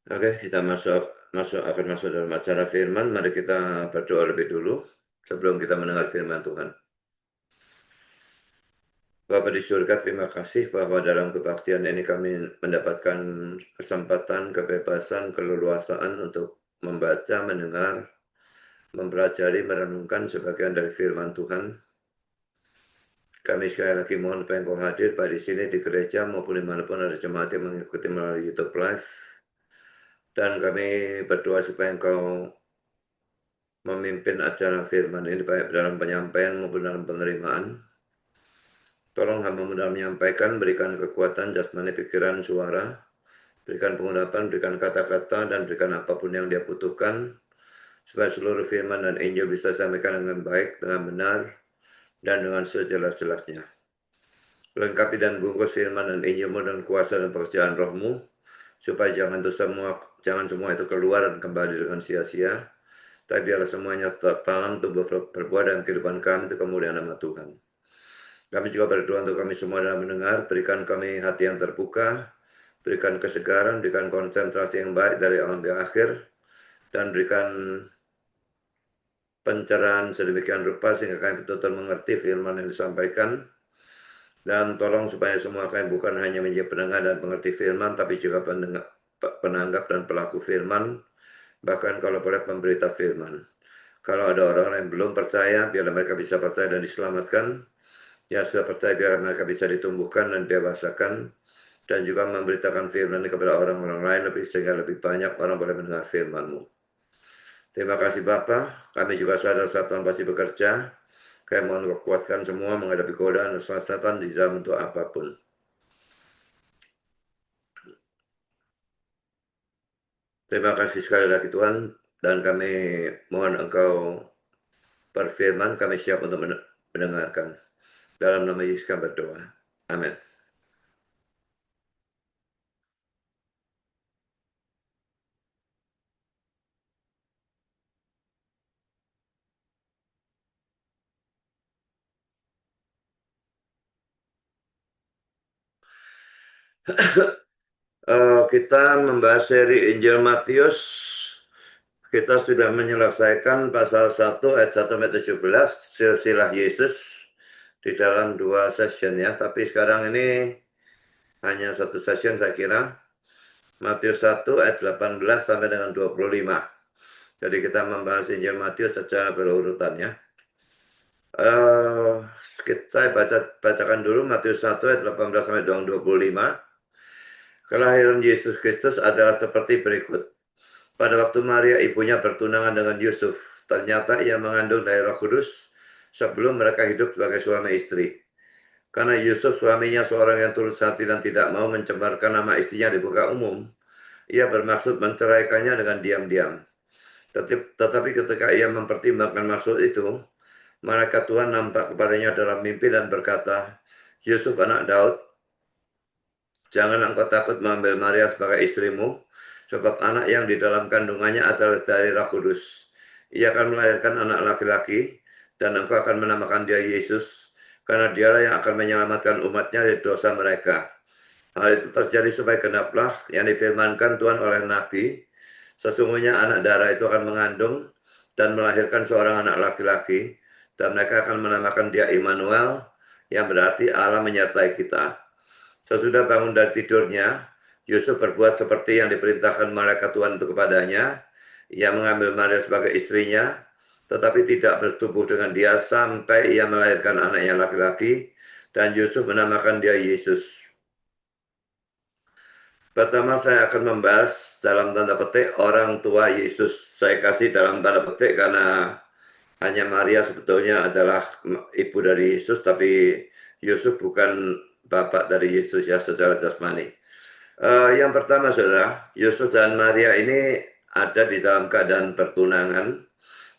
Oke, kita akan masuk dalam acara firman. Mari kita berdoa lebih dulu sebelum kita mendengar firman Tuhan. Bapa di surga, terima kasih bahwa dalam kebaktian ini kami mendapatkan kesempatan, kebebasan, keleluasaan untuk membaca, mendengar, mempelajari, merenungkan sebagian dari firman Tuhan. Kami sekali lagi mohon supaya Engkau hadir baik di sini di gereja maupun dimanapun ada jemaat yang mengikuti melalui YouTube Live. Dan kami berdoa supaya Engkau memimpin acara firman ini baik dalam penyampaian maupun dalam penerimaan. Tolong hamba-Mu dalam menyampaikan, berikan kekuatan jasmani, pikiran, suara, berikan pengurapan, berikan kata-kata, dan berikan apapun yang Dia butuhkan, supaya seluruh firman dan Injil bisa disampaikan dengan baik, dengan benar, dan dengan sejelas-jelasnya. Lengkapi dan bungkus firman dan Injil-Mu dengan kuasa dan pekerjaan Roh-Mu, supaya jangan semua itu keluar dan kembali dengan sia-sia, tapi biarlah semuanya tertanam, tumbuh, berbuah dalam kehidupan kami, itu kemuliaan nama Tuhan. Kami juga berdoa untuk kami semua dalam mendengar, berikan kami hati yang terbuka, berikan kesegaran, berikan konsentrasi yang baik dari awal hingga akhir, dan berikan pencerahan sedemikian rupa sehingga kami betul-betul mengerti firman yang disampaikan. Dan tolong supaya semua kami bukan hanya menjadi pendengar dan pengerti firman, tapi juga penanggap dan pelaku firman, bahkan kalau boleh pemberita firman. Kalau ada orang-orang yang belum percaya, biarlah mereka bisa percaya dan diselamatkan. Yang sudah percaya, biar mereka bisa ditumbuhkan dan didewasakan, dan juga memberitakan firman ini kepada orang-orang lain sehingga lebih banyak orang boleh mendengar firman-Mu. Terima kasih Bapa, kami juga sadar Satan pasti bekerja. Kami mohon kuatkan semua menghadapi godaan dan Satan di dalam bentuk apapun. Terima kasih sekali lagi Tuhan, dan kami mohon Engkau berfirman, kami siap untuk mendengarkan. Dalam nama Yesus kami berdoa. Amin. Kita membahas seri Injil Matius. Kita sudah menyelesaikan pasal 1 ayat 1 sampai 17 silsilah Yesus di dalam 2 session ya. Tapi sekarang ini hanya 1 session saya kira. Matius 1 ayat 18 sampai dengan 25. Jadi kita membahas Injil Matius secara berurutan ya. Saya bacakan dulu Matius 1 ayat 18 sampai dengan 25. Kelahiran Yesus Kristus adalah seperti berikut. Pada waktu Maria ibunya bertunangan dengan Yusuf, ternyata ia mengandung dari Roh Kudus sebelum mereka hidup sebagai suami istri. Karena Yusuf suaminya seorang yang tulus hati dan tidak mau mencemarkan nama istrinya di muka umum, ia bermaksud menceraikannya dengan diam-diam. Tetapi ketika ia mempertimbangkan maksud itu, malaikat Tuhan nampak kepadanya dalam mimpi dan berkata, Yusuf anak Daud, jangan engkau takut mengambil Maria sebagai istrimu, sebab anak yang di dalam kandungannya adalah dari Roh Kudus. Ia akan melahirkan anak laki-laki, dan engkau akan menamakan dia Yesus, karena dialah yang akan menyelamatkan umatnya dari dosa mereka. Hal itu terjadi supaya genaplah yang difirmankan Tuhan oleh Nabi, sesungguhnya anak darah itu akan mengandung dan melahirkan seorang anak laki-laki, dan mereka akan menamakan dia Immanuel, yang berarti Allah menyertai kita. Sesudah bangun dari tidurnya, Yusuf berbuat seperti yang diperintahkan malaikat Tuhan itu kepadanya. Ia mengambil Maria sebagai istrinya, tetapi tidak bertubuh dengan dia sampai ia melahirkan anaknya laki-laki, dan Yusuf menamakan dia Yesus. Pertama saya akan membahas dalam tanda petik orang tua Yesus. Saya kasih dalam tanda petik karena hanya Maria sebetulnya adalah ibu dari Yesus, tapi Yusuf bukan bapak dari Yesus ya secara jasmani. Yang pertama saudara, Yusuf dan Maria ini ada di dalam keadaan pertunangan,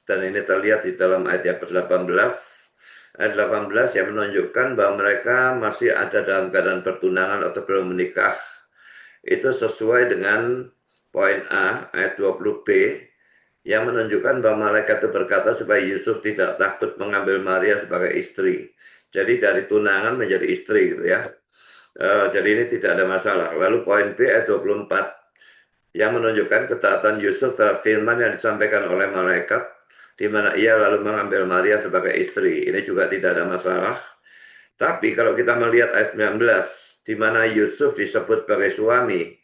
dan ini terlihat di dalam ayat yang ke-18. Ayat 18 yang menunjukkan bahwa mereka masih ada dalam keadaan pertunangan atau belum menikah. Itu sesuai dengan poin A, ayat 20b, yang menunjukkan bahwa malaikat itu berkata supaya Yusuf tidak takut mengambil Maria sebagai istri. Jadi dari tunangan menjadi istri gitu ya. Jadi ini tidak ada masalah. Lalu poin B ayat 24. yang menunjukkan ketaatan Yusuf terhadap firman yang disampaikan oleh malaikat, di mana ia lalu mengambil Maria sebagai istri. Ini juga tidak ada masalah. Tapi kalau kita melihat ayat 19, di mana Yusuf disebut sebagai suami,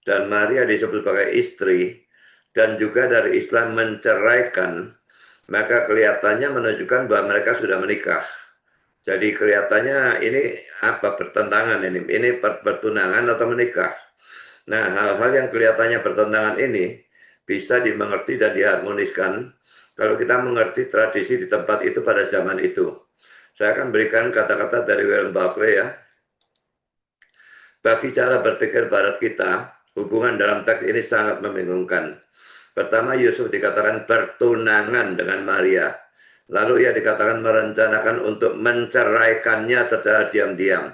dan Maria disebut sebagai istri, dan juga dari Islam menceraikan, maka kelihatannya menunjukkan bahwa mereka sudah menikah. Jadi kelihatannya ini apa pertentangan ini? Ini pertunangan atau menikah? Nah, hal-hal yang kelihatannya pertentangan ini bisa dimengerti dan diharmoniskan kalau kita mengerti tradisi di tempat itu pada zaman itu. Saya akan berikan kata-kata dari William Barclay ya. Bagi cara berpikir barat kita, hubungan dalam teks ini sangat membingungkan. Pertama, Yusuf dikatakan bertunangan dengan Maria. Lalu ia dikatakan merencanakan untuk menceraikannya secara diam-diam.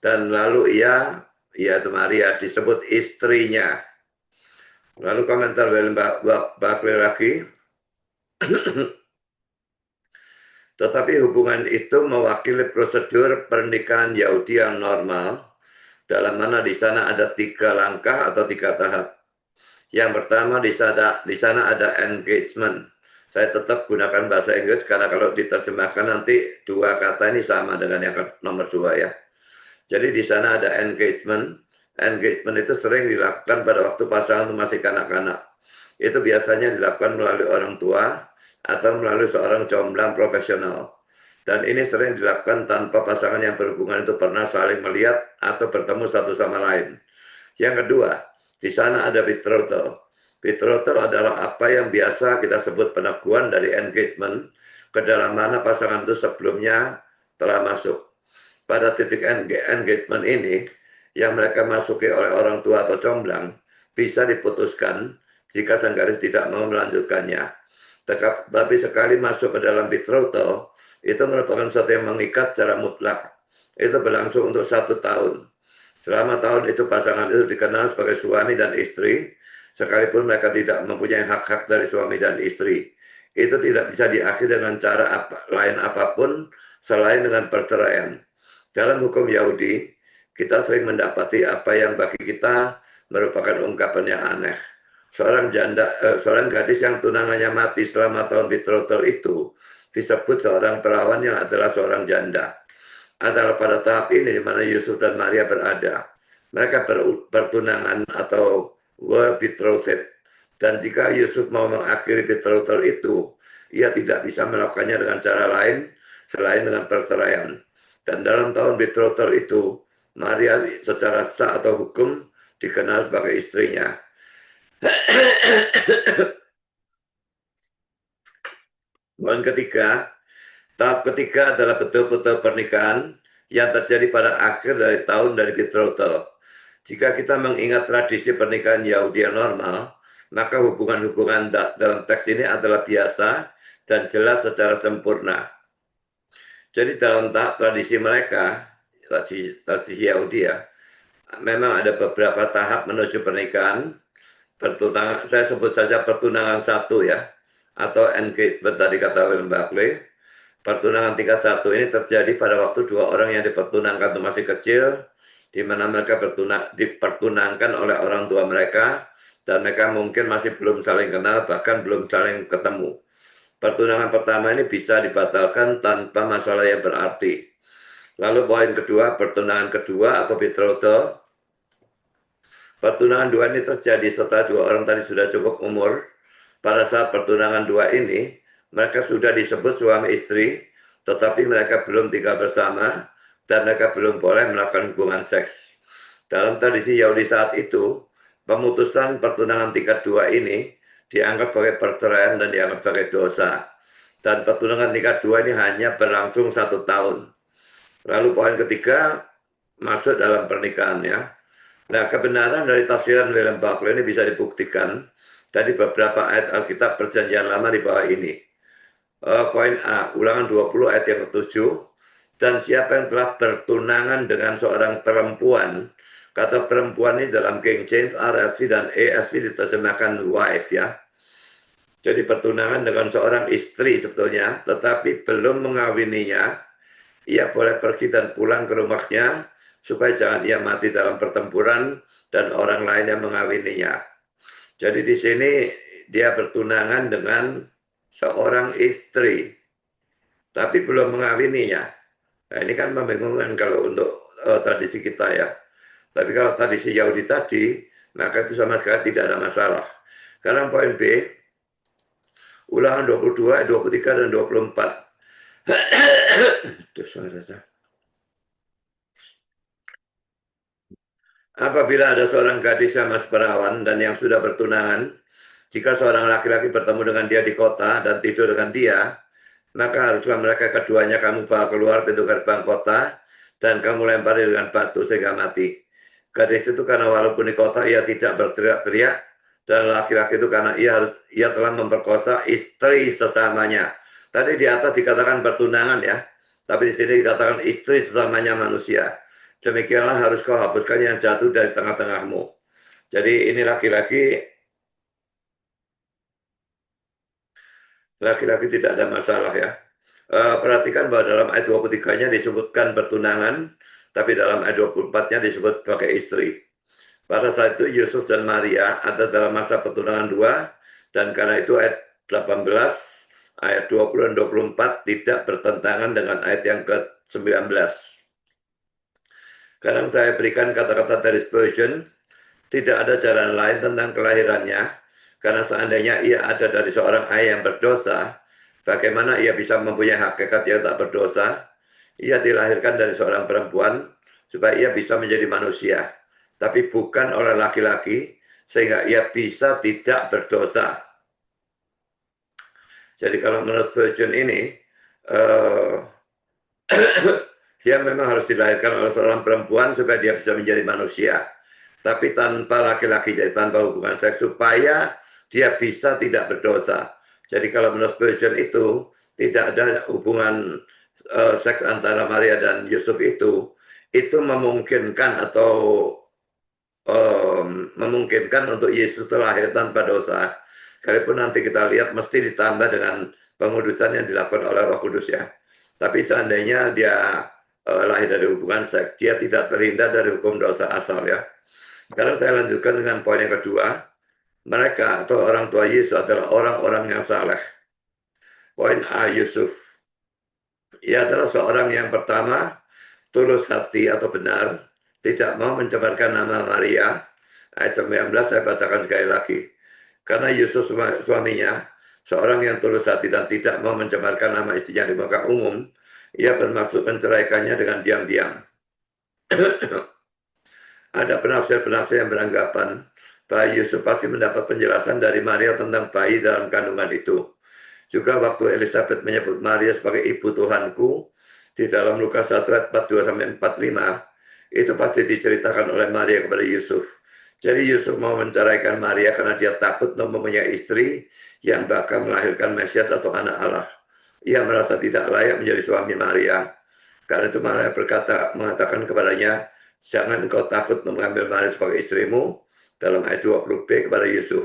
Dan lalu ia, yaitu Maria, disebut istrinya. Lalu komentar William Barclay lagi, tetapi hubungan itu mewakili prosedur pernikahan Yahudi yang normal, dalam mana di sana ada 3 langkah atau 3 tahap. Yang pertama di sana ada engagement. Saya tetap gunakan bahasa Inggris karena kalau diterjemahkan nanti 2 kata ini sama dengan yang nomor 2 ya. Jadi di sana ada engagement. Engagement itu sering dilakukan pada waktu pasangan masih kanak-kanak. Itu biasanya dilakukan melalui orang tua atau melalui seorang comblang profesional. Dan ini sering dilakukan tanpa pasangan yang berhubungan itu pernah saling melihat atau bertemu satu sama lain. Yang kedua, di sana ada betrothal. Betrothal adalah apa yang biasa kita sebut peneguhan dari engagement, ke dalam mana pasangan itu sebelumnya telah masuk. Pada titik engagement ini, yang mereka masuki oleh orang tua atau comblang, bisa diputuskan jika sang gadis tidak mau melanjutkannya. Tapi sekali masuk ke dalam betrothal, itu merupakan sesuatu yang mengikat secara mutlak. Itu berlangsung untuk 1 tahun. Selama tahun itu pasangan itu dikenal sebagai suami dan istri, sekalipun mereka tidak mempunyai hak-hak dari suami dan istri. Itu tidak bisa diakhiri dengan cara lain apapun selain dengan perceraian. Dalam hukum Yahudi, kita sering mendapati apa yang bagi kita merupakan ungkapan yang aneh. Seorang gadis yang tunangannya mati selama tahun betrothal itu disebut seorang perawan yang adalah seorang janda. Adalah pada tahap ini di mana Yusuf dan Maria berada. Mereka bertunangan atau were betrothed. Dan jika Yusuf mau mengakhiri betrothal itu, ia tidak bisa melakukannya dengan cara lain selain dengan perceraian. Dan dalam tahun betrothal itu, Maria secara sah atau hukum dikenal sebagai istrinya. Poin ketiga, tahap ketiga adalah betul-betul pernikahan yang terjadi pada akhir dari tahun dari betrothal. Jika kita mengingat tradisi pernikahan Yahudi yang normal, maka hubungan-hubungan dalam teks ini adalah biasa dan jelas secara sempurna. Jadi dalam tradisi mereka, tradisi Yahudi ya, memang ada beberapa tahap menuju pernikahan. Pertunangan, saya sebut saja pertunangan 1 ya, atau engagement tadi kata William Barclay. Pertunangan tingkat 1 ini terjadi pada waktu 2 orang yang dipertunangkan itu masih kecil, di mana mereka dipertunangkan oleh orang tua mereka, dan mereka mungkin masih belum saling kenal, bahkan belum saling ketemu. Pertunangan pertama ini bisa dibatalkan tanpa masalah yang berarti. Lalu poin kedua, pertunangan kedua atau betrothal. Pertunangan 2 ini terjadi setelah 2 orang tadi sudah cukup umur. Pada saat pertunangan 2 ini, mereka sudah disebut suami istri, tetapi mereka belum tinggal bersama, dan mereka belum boleh melakukan hubungan seks. Dalam tradisi Yahudi saat itu, pemutusan pertunangan tingkat 2 ini dianggap sebagai perceraian dan dianggap sebagai dosa. Dan pertunangan tingkat 2 ini hanya berlangsung 1 tahun. Lalu poin ketiga, masuk dalam pernikahan ya. Nah, kebenaran dari tafsiran William Barclay ini bisa dibuktikan dari beberapa ayat Alkitab Perjanjian Lama di bawah ini. Poin A, Ulangan 20 ayat yang ke-7. Dan siapa yang telah bertunangan dengan seorang perempuan, kata perempuan ini dalam King James, RSV dan ESV diterjemahkan wife ya. Jadi pertunangan dengan seorang istri sebetulnya, tetapi belum mengawininya, ia boleh pergi dan pulang ke rumahnya, supaya jangan ia mati dalam pertempuran dan orang lain yang mengawininya. Jadi di sini dia bertunangan dengan seorang istri, tapi belum mengawininya. Nah, ini kan membingungkan kalau untuk tradisi kita ya. Tapi kalau tradisi Yahudi tadi, maka itu sama sekali tidak ada masalah. Sekarang poin B, Ulangan 22, 23, dan 24. Apabila ada seorang gadis yang masih perawan dan yang sudah bertunangan, jika seorang laki-laki bertemu dengan dia di kota dan tidur dengan dia, maka haruslah mereka keduanya kamu bawa keluar pintu gerbang kota dan kamu lempari dengan batu sehingga mati. Gadis itu karena walaupun di kota ia tidak berteriak-teriak, dan laki-laki itu karena ia telah memperkosa istri sesamanya. Tadi di atas dikatakan bertunangan ya, tapi di sini dikatakan istri sesamanya manusia. Demikianlah harus kau hapuskan yang jatuh dari tengah-tengahmu. Jadi ini laki-laki tidak ada masalah ya. Perhatikan bahwa dalam ayat 23-nya disebutkan bertunangan, tapi dalam ayat 24-nya disebut pakai istri. Pada saat itu Yusuf dan Maria ada dalam masa pertunangan dua, dan karena itu ayat 18, ayat 20 dan 24 tidak bertentangan dengan ayat yang ke-19. Sekarang saya berikan kata-kata dari Spurgeon, tidak ada jalan lain tentang kelahirannya, karena seandainya ia ada dari seorang ayah yang berdosa, bagaimana ia bisa mempunyai hakikat yang tak berdosa? Ia dilahirkan dari seorang perempuan, supaya ia bisa menjadi manusia, tapi bukan oleh laki-laki, sehingga ia bisa tidak berdosa. Jadi kalau menurut Spurgeon ini, dia memang harus dilahirkan oleh seorang perempuan supaya dia bisa menjadi manusia. Tapi tanpa laki-laki, jadi tanpa hubungan seks, supaya dia bisa tidak berdosa. Jadi kalau menurut Spurgeon itu, tidak ada hubungan seks antara Maria dan Yusuf itu memungkinkan atau memungkinkan untuk Yesus terlahir tanpa dosa. Sekalipun nanti kita lihat mesti ditambah dengan pengudusan yang dilakukan oleh Roh Kudus ya. Tapi seandainya dia lahir dari hubungan seks, dia tidak terhindar dari hukum dosa asal ya. Sekarang saya lanjutkan dengan poin yang kedua. Mereka atau orang tua Yesus adalah orang-orang yang saleh. Poin A, Yusuf. Ia adalah seorang yang pertama, tulus hati atau benar, tidak mau mencemarkan nama Maria. Ayat 19 saya bacakan sekali lagi. Karena Yusuf suaminya, seorang yang tulus hati dan tidak mau mencemarkan nama istrinya di muka umum, ia bermaksud menceraikannya dengan diam-diam. Ada penafsir-penafsir yang beranggapan bahwa Yusuf pasti mendapat penjelasan dari Maria tentang bayi dalam kandungan itu. Juga waktu Elizabeth menyebut Maria sebagai ibu Tuhanku, di dalam Lukas 1 ayat 42-45, itu pasti diceritakan oleh Maria kepada Yusuf. Jadi Yusuf mau menceraikan Maria karena dia takut mempunyai istri yang bakal melahirkan Mesias atau anak Allah. Ia merasa tidak layak menjadi suami Maria. Karena itu Maria mengatakan kepadanya, jangan engkau takut mengambil Maria sebagai istrimu, dalam ayat 20b kepada Yusuf.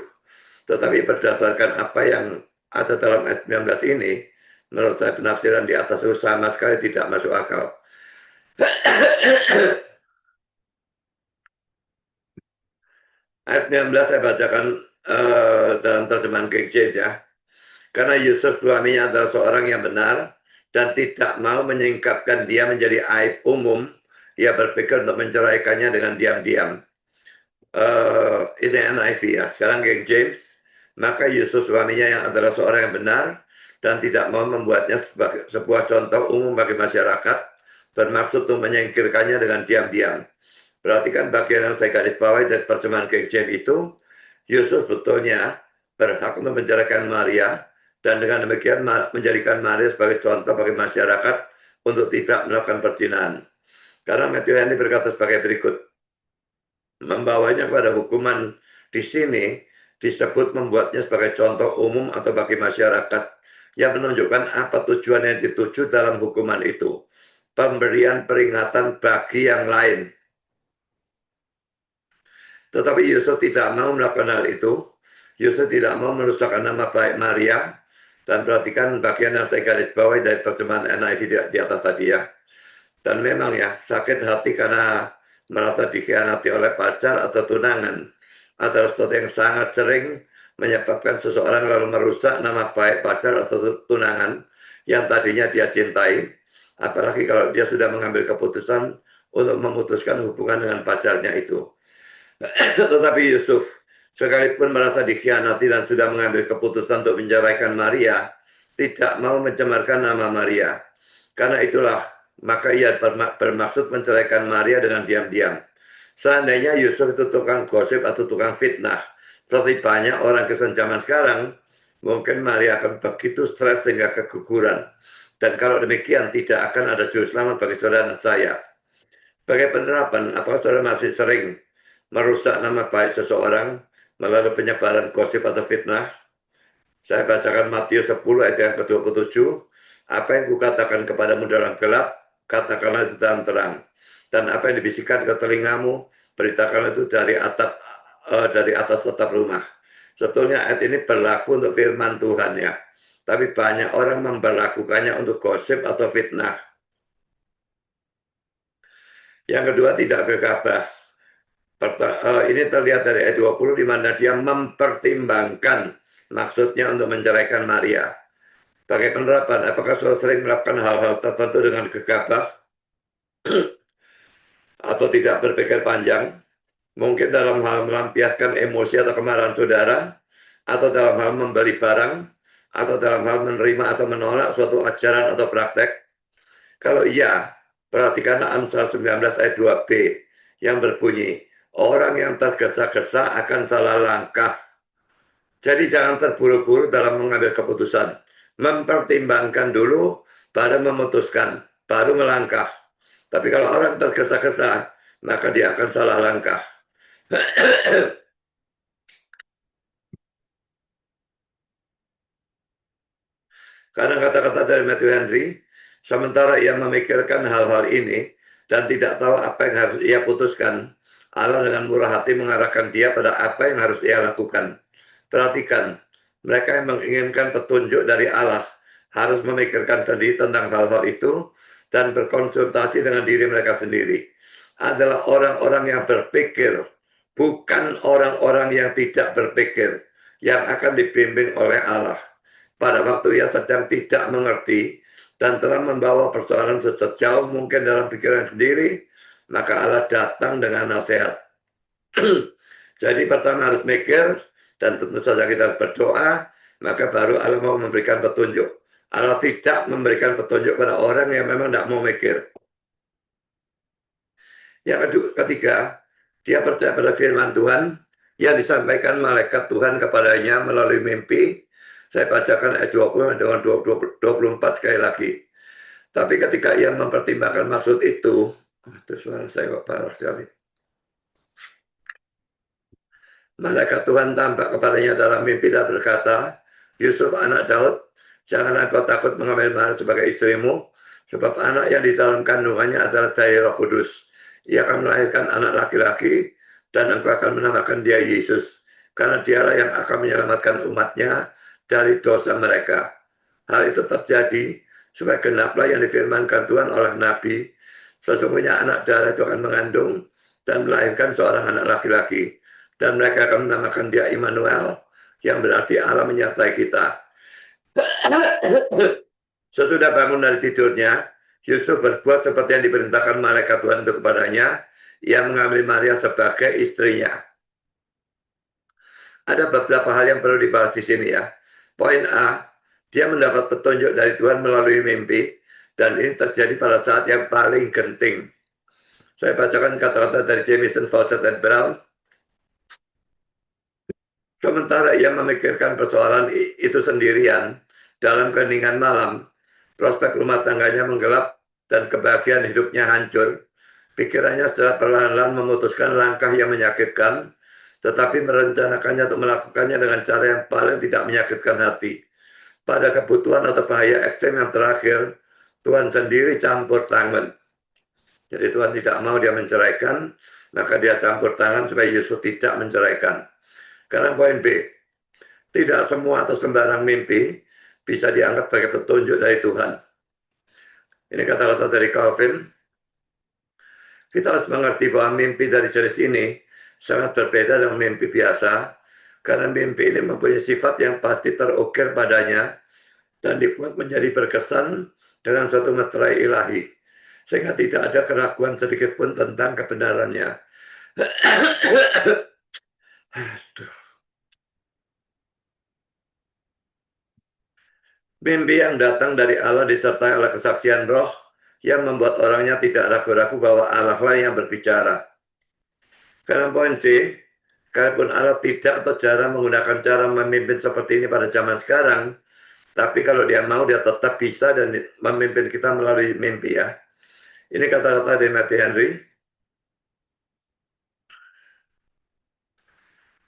Tetapi berdasarkan apa yang ada dalam ayat 19 ini, menurut saya penafsiran di atas itu sama sekali tidak masuk akal. Ayat 19 saya bacakan dalam terjemahan King James ya. Karena Yusuf suaminya adalah seorang yang benar dan tidak mau menyingkapkan dia menjadi aib umum, ia berpikir untuk menceraikannya dengan diam-diam. Ini NIV ya. Sekarang King James, maka Yusuf suaminya yang adalah seorang yang benar dan tidak mau membuatnya sebagai sebuah contoh umum bagi masyarakat, bermaksud untuk menyingkirkannya dengan diam-diam. Perhatikan bagian yang saya garis bawahi dari terjemahan King James itu, Yusuf sebetulnya berhak untuk menceraikan Maria, dan dengan demikian menjadikan Maria sebagai contoh bagi masyarakat untuk tidak melakukan perzinahan. Karena Matthew Henry berkata sebagai berikut, membawanya pada hukuman di sini disebut membuatnya sebagai contoh umum atau bagi masyarakat, yang menunjukkan apa tujuan yang dituju dalam hukuman itu. Pemberian peringatan bagi yang lain. Tetapi Yusuf tidak mau melakukan hal itu. Yusuf tidak mau merusakkan nama baik Maria. Dan perhatikan bagian yang saya garis bawahi dari terjemahan NIV di atas tadi ya. Dan memang ya, sakit hati karena merasa dikhianati oleh pacar atau tunangan, adalah sesuatu yang sangat sering menyebabkan seseorang lalu merusak nama baik pacar atau tunangan yang tadinya dia cintai, apalagi kalau dia sudah mengambil keputusan untuk memutuskan hubungan dengan pacarnya itu. Tetapi Yusuf, sekalipun merasa dikhianati dan sudah mengambil keputusan untuk menceraikan Maria, tidak mau mencemarkan nama Maria. Karena itulah, maka ia bermaksud menceraikan Maria dengan diam-diam. Seandainya Yusuf itu tukang gosip atau tukang fitnah, seperti banyak orang Kristen zaman sekarang, mungkin Maria akan begitu stres sehingga keguguran. Dan kalau demikian, tidak akan ada juru selamat bagi saudara dan saya. Sebagai penerapan, apakah saudara masih sering merusak nama baik seseorang melalui penyebaran gosip atau fitnah? Saya bacakan Matius 10 ayat yang ke-27. Apa yang kukatakan kepadamu dalam gelap, katakanlah itu dalam terang. Dan apa yang dibisikkan ke telingamu, beritakanlah itu dari atas atap rumah. Sebetulnya ayat ini berlaku untuk firman Tuhan ya. Tapi banyak orang memperlakukannya untuk gosip atau fitnah. Yang kedua, tidak gegabah. Ini terlihat dari ayat 20 di mana dia mempertimbangkan maksudnya untuk menceraikan Maria. Sebagai penerapan, apakah saudara sering melakukan hal-hal tertentu dengan gegabah atau tidak berpikir panjang? Mungkin dalam hal melampiaskan emosi atau kemarahan saudara, atau dalam hal membeli barang, atau dalam hal menerima atau menolak suatu ajaran atau praktek. Kalau iya, perhatikan Amsal 19 ayat 2b yang berbunyi, orang yang tergesa-gesa akan salah langkah. Jadi jangan terburu-buru dalam mengambil keputusan. Mempertimbangkan dulu, baru memutuskan, baru melangkah. Tapi kalau orang tergesa-gesa, maka dia akan salah langkah. Karena kata-kata dari Matthew Henry, sementara ia memikirkan hal-hal ini dan tidak tahu apa yang harus ia putuskan, Allah dengan murah hati mengarahkan dia pada apa yang harus ia lakukan. Perhatikan, mereka yang menginginkan petunjuk dari Allah harus memikirkan sendiri tentang hal-hal itu dan berkonsultasi dengan diri mereka sendiri. Adalah orang-orang yang berpikir, bukan orang-orang yang tidak berpikir, yang akan dibimbing oleh Allah. Pada waktu ia sedang tidak mengerti dan telah membawa persoalan sejauh mungkin dalam pikiran sendiri, maka Allah datang dengan nasihat. Jadi pertama harus mikir, dan tentu saja kita harus berdoa, maka baru Allah mau memberikan petunjuk. Allah tidak memberikan petunjuk pada orang yang memang tidak mau mikir. Yang ketiga, dia percaya pada firman Tuhan yang disampaikan malaikat Tuhan kepadanya melalui mimpi. Saya bacakan ayat 20 dengan 24 sekali lagi. Tapi ketika ia mempertimbangkan maksud itu suara saya kok parah sekali. Malaikat Tuhan tampak kepadanya dalam mimpi dan berkata, Yusuf anak Daud, jangan engkau takut mengambil Maria sebagai istrimu, sebab anak yang di dalam kandungannya adalah dari Roh Kudus. Ia akan melahirkan anak laki-laki dan engkau akan menamakan dia Yesus, karena dialah yang akan menyelamatkan umatnya dari dosa mereka. Hal itu terjadi supaya genaplah yang difirmankan Tuhan oleh Nabi, sesungguhnya anak darah itu akan mengandung dan melahirkan seorang anak laki-laki, dan mereka akan menamakan dia Immanuel, yang berarti Allah menyertai kita. Sesudah bangun dari tidurnya, Yusuf berbuat seperti yang diperintahkan malaikat Tuhan itu kepadanya, ia mengambil Maria sebagai istrinya. Ada beberapa hal yang perlu dibahas di sini ya. Poin A, dia mendapat petunjuk dari Tuhan melalui mimpi, dan ini terjadi pada saat yang paling genting. Saya bacakan kata-kata dari Jamieson, Fausset, dan Brown. Sementara ia memikirkan persoalan itu sendirian dalam keheningan malam, prospek rumah tangganya menggelap dan kebahagiaan hidupnya hancur. Pikirannya secara perlahan-lahan memutuskan langkah yang menyakitkan, tetapi merencanakannya untuk melakukannya dengan cara yang paling tidak menyakitkan hati. Pada kebutuhan atau bahaya ekstrem yang terakhir, Tuhan sendiri campur tangan. Jadi Tuhan tidak mau dia menceraikan, maka dia campur tangan supaya Yusuf tidak menceraikan. Karena poin B, tidak semua atau sembarang mimpi bisa dianggap sebagai petunjuk dari Tuhan. Ini kata-kata dari Calvin. Kita harus mengerti bahwa mimpi dari jenis ini sangat berbeda dengan mimpi biasa, karena mimpi ini mempunyai sifat yang pasti terukir padanya dan dibuat menjadi berkesan dengan suatu meterai ilahi, sehingga tidak ada keraguan sedikit pun tentang kebenarannya. Mimpi yang datang dari Allah disertai oleh kesaksian roh yang membuat orangnya tidak ragu-ragu bahwa Allah lah yang berbicara. Karena poin C, kalaupun Allah tidak atau jarang menggunakan cara memimpin seperti ini pada zaman sekarang, tapi kalau dia mau, dia tetap bisa dan memimpin kita melalui mimpi ya. Ini kata-kata dari Matthew Henry.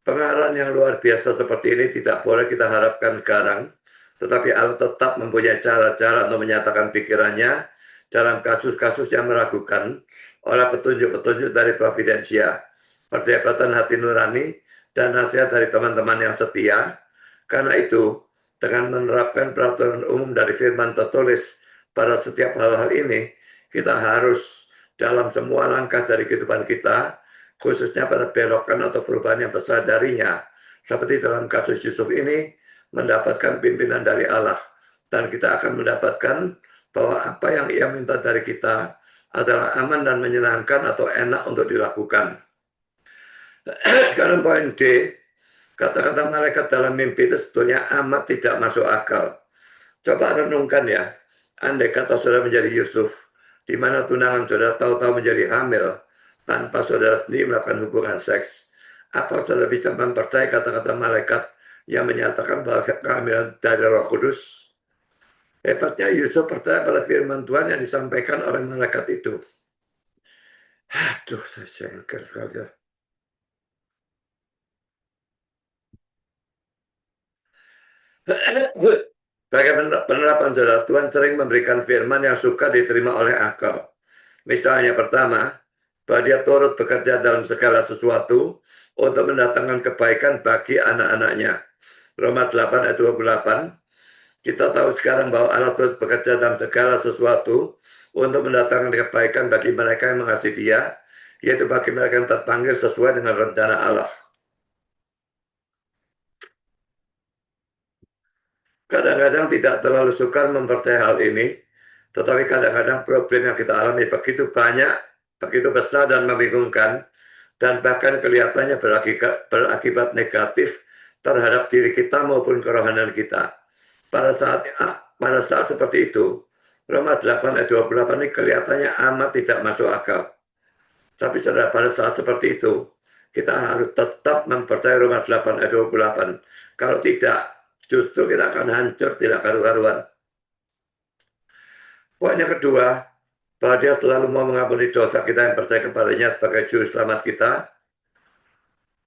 Pengarahan yang luar biasa seperti ini tidak boleh kita harapkan sekarang, tetapi Allah tetap mempunyai cara-cara untuk menyatakan pikirannya dalam kasus-kasus yang meragukan oleh petunjuk-petunjuk dari providensia, perdebatan hati nurani, dan nasihat dari teman-teman yang setia. Karena itu, dengan menerapkan peraturan umum dari firman tertulis pada setiap hal-hal ini, kita harus dalam semua langkah dari kehidupan kita, khususnya pada belokan atau perubahan yang besar darinya, seperti dalam kasus Yusuf ini, mendapatkan pimpinan dari Allah, dan kita akan mendapatkan bahwa apa yang ia minta dari kita adalah aman dan menyenangkan atau enak untuk dilakukan. Karena poin D, kata-kata malaikat dalam mimpi itu sebetulnya amat tidak masuk akal. Coba renungkan ya, andai kata saudara menjadi Yusuf, di mana tunangan saudara tahu-tahu menjadi hamil, tanpa saudara sendiri melakukan hubungan seks, apa saudara bisa mempercayai kata-kata malaikat yang menyatakan bahwa kehamilan dari Roh Kudus? Hebatnya Yusuf percaya pada firman Tuhan yang disampaikan oleh malaikat itu. Aduh, saya jengkel sekali. Bagaimana penerapan saudara? Tuhan sering memberikan firman yang suka diterima oleh akal. Misalnya pertama, bahwa dia turut bekerja dalam segala sesuatu untuk mendatangkan kebaikan bagi anak-anaknya. Roma 8 ayat 28. Kita tahu sekarang bahwa Allah turut bekerja dalam segala sesuatu untuk mendatangkan kebaikan bagi mereka yang mengasihi Dia, yaitu bagi mereka yang terpanggil sesuai dengan rencana Allah. Kadang-kadang tidak terlalu sukar mempercayai hal ini, tetapi kadang-kadang problem yang kita alami begitu banyak, begitu besar dan membingungkan, dan bahkan kelihatannya berakibat negatif terhadap diri kita maupun kerohanian kita. Pada saat seperti itu, Roma 8 ayat 28 ini kelihatannya amat tidak masuk akal. Tapi saudara, pada saat seperti itu, kita harus tetap mempercayai Roma 8 ayat 28. Kalau tidak, justru kita akan hancur, tidak karu-karuan. Poin yang kedua, bahwa dia selalu mau mengampuni dosa kita yang percaya kepadanya sebagai juru selamat kita,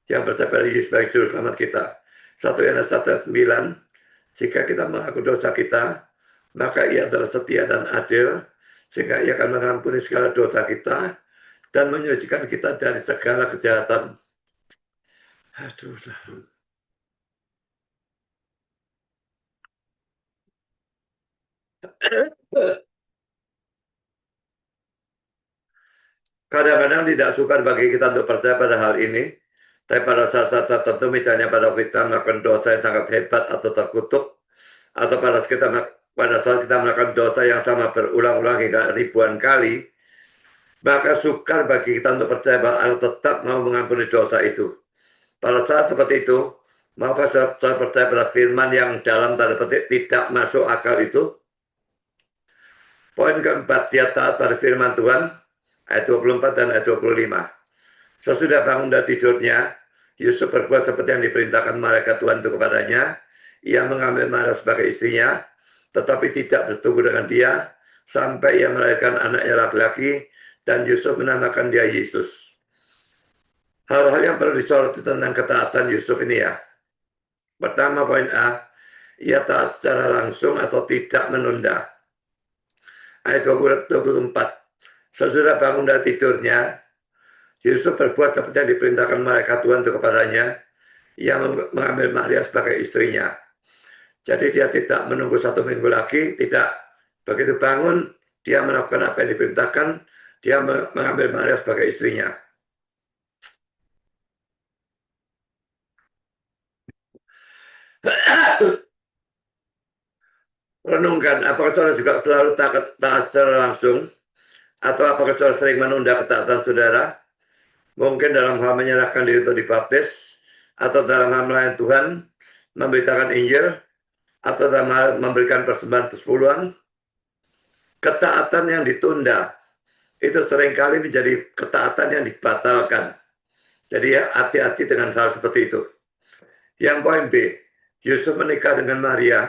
yang percaya pada Yesus sebagai juru selamat kita. 1 Yohanes 1 ayat 9, jika kita mengaku dosa kita, maka ia adalah setia dan adil, sehingga ia akan mengampuni segala dosa kita dan menyucikan kita dari segala kejahatan. Aduh. Kadang-kadang tidak sukar bagi kita untuk percaya pada hal ini, tapi pada saat-saat tertentu, misalnya pada kita melakukan dosa yang sangat hebat atau terkutuk, atau pada saat kita melakukan dosa yang sama berulang-ulang hingga ribuan kali, maka sukar bagi kita untuk percaya bahwa Allah tetap mau mengampuni dosa itu. Pada saat seperti itu, maukah saudara percaya pada firman yang dalam tanda petik tidak masuk akal itu? Poin keempat, dia taat pada firman Tuhan, ayat 24 dan ayat 25. Sesudah bangun dari tidurnya, Yusuf berbuat seperti yang diperintahkan malaikat Tuhan itu kepadanya. Ia mengambil Maria sebagai istrinya, tetapi tidak bertumbuh dengan dia, sampai ia melahirkan anaknya laki-laki, dan Yusuf menamakan dia Yesus. Hal-hal yang perlu disoroti tentang ketaatan Yusuf ini ya. Pertama, poin A, ia taat secara langsung atau tidak menunda. Ayat 24, sesudah bangun dari tidurnya, Yusuf berbuat seperti yang diperintahkan malaikat Tuhan itu kepadanya, yang mengambil Maria sebagai istrinya. Jadi dia tidak menunggu 1 minggu lagi, tidak. Begitu bangun, dia melakukan apa yang diperintahkan, dia mengambil Maria sebagai istrinya. Renungkan, apakah saudara juga selalu taat secara langsung? Atau apakah saudara sering menunda ketaatan saudara? Mungkin dalam hal menyerahkan diri untuk dibaptis, atau dalam hal melayani Tuhan, memberitakan Injil, atau dalam hal memberikan persembahan persepuluhan. Ketaatan yang ditunda itu seringkali menjadi ketaatan yang dibatalkan. Jadi ya hati-hati dengan hal seperti itu. Yang poin B, Yusuf menikah dengan Maria.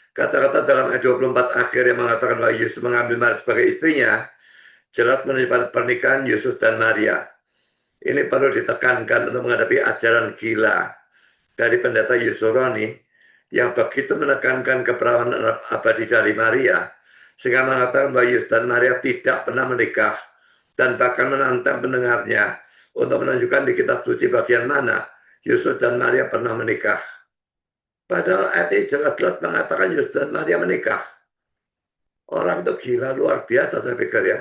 Kata-kata dalam ayat 24 akhir yang mengatakan bahwa Yusuf mengambil Maria sebagai istrinya, jelas menunjukkan pernikahan Yusuf dan Maria. Ini perlu ditekankan untuk menghadapi ajaran gila dari pendeta Yusuroni yang begitu menekankan keperawanan abadi dari Maria, sehingga mengatakan bahwa Yusuf dan Maria tidak pernah menikah, dan bahkan menantang pendengarnya untuk menunjukkan di kitab suci bagian mana Yusuf dan Maria pernah menikah. Padahal ayat ini jelas-jelas mengatakan Yusuf dan Maria menikah. Orang itu gila luar biasa saya pikir ya.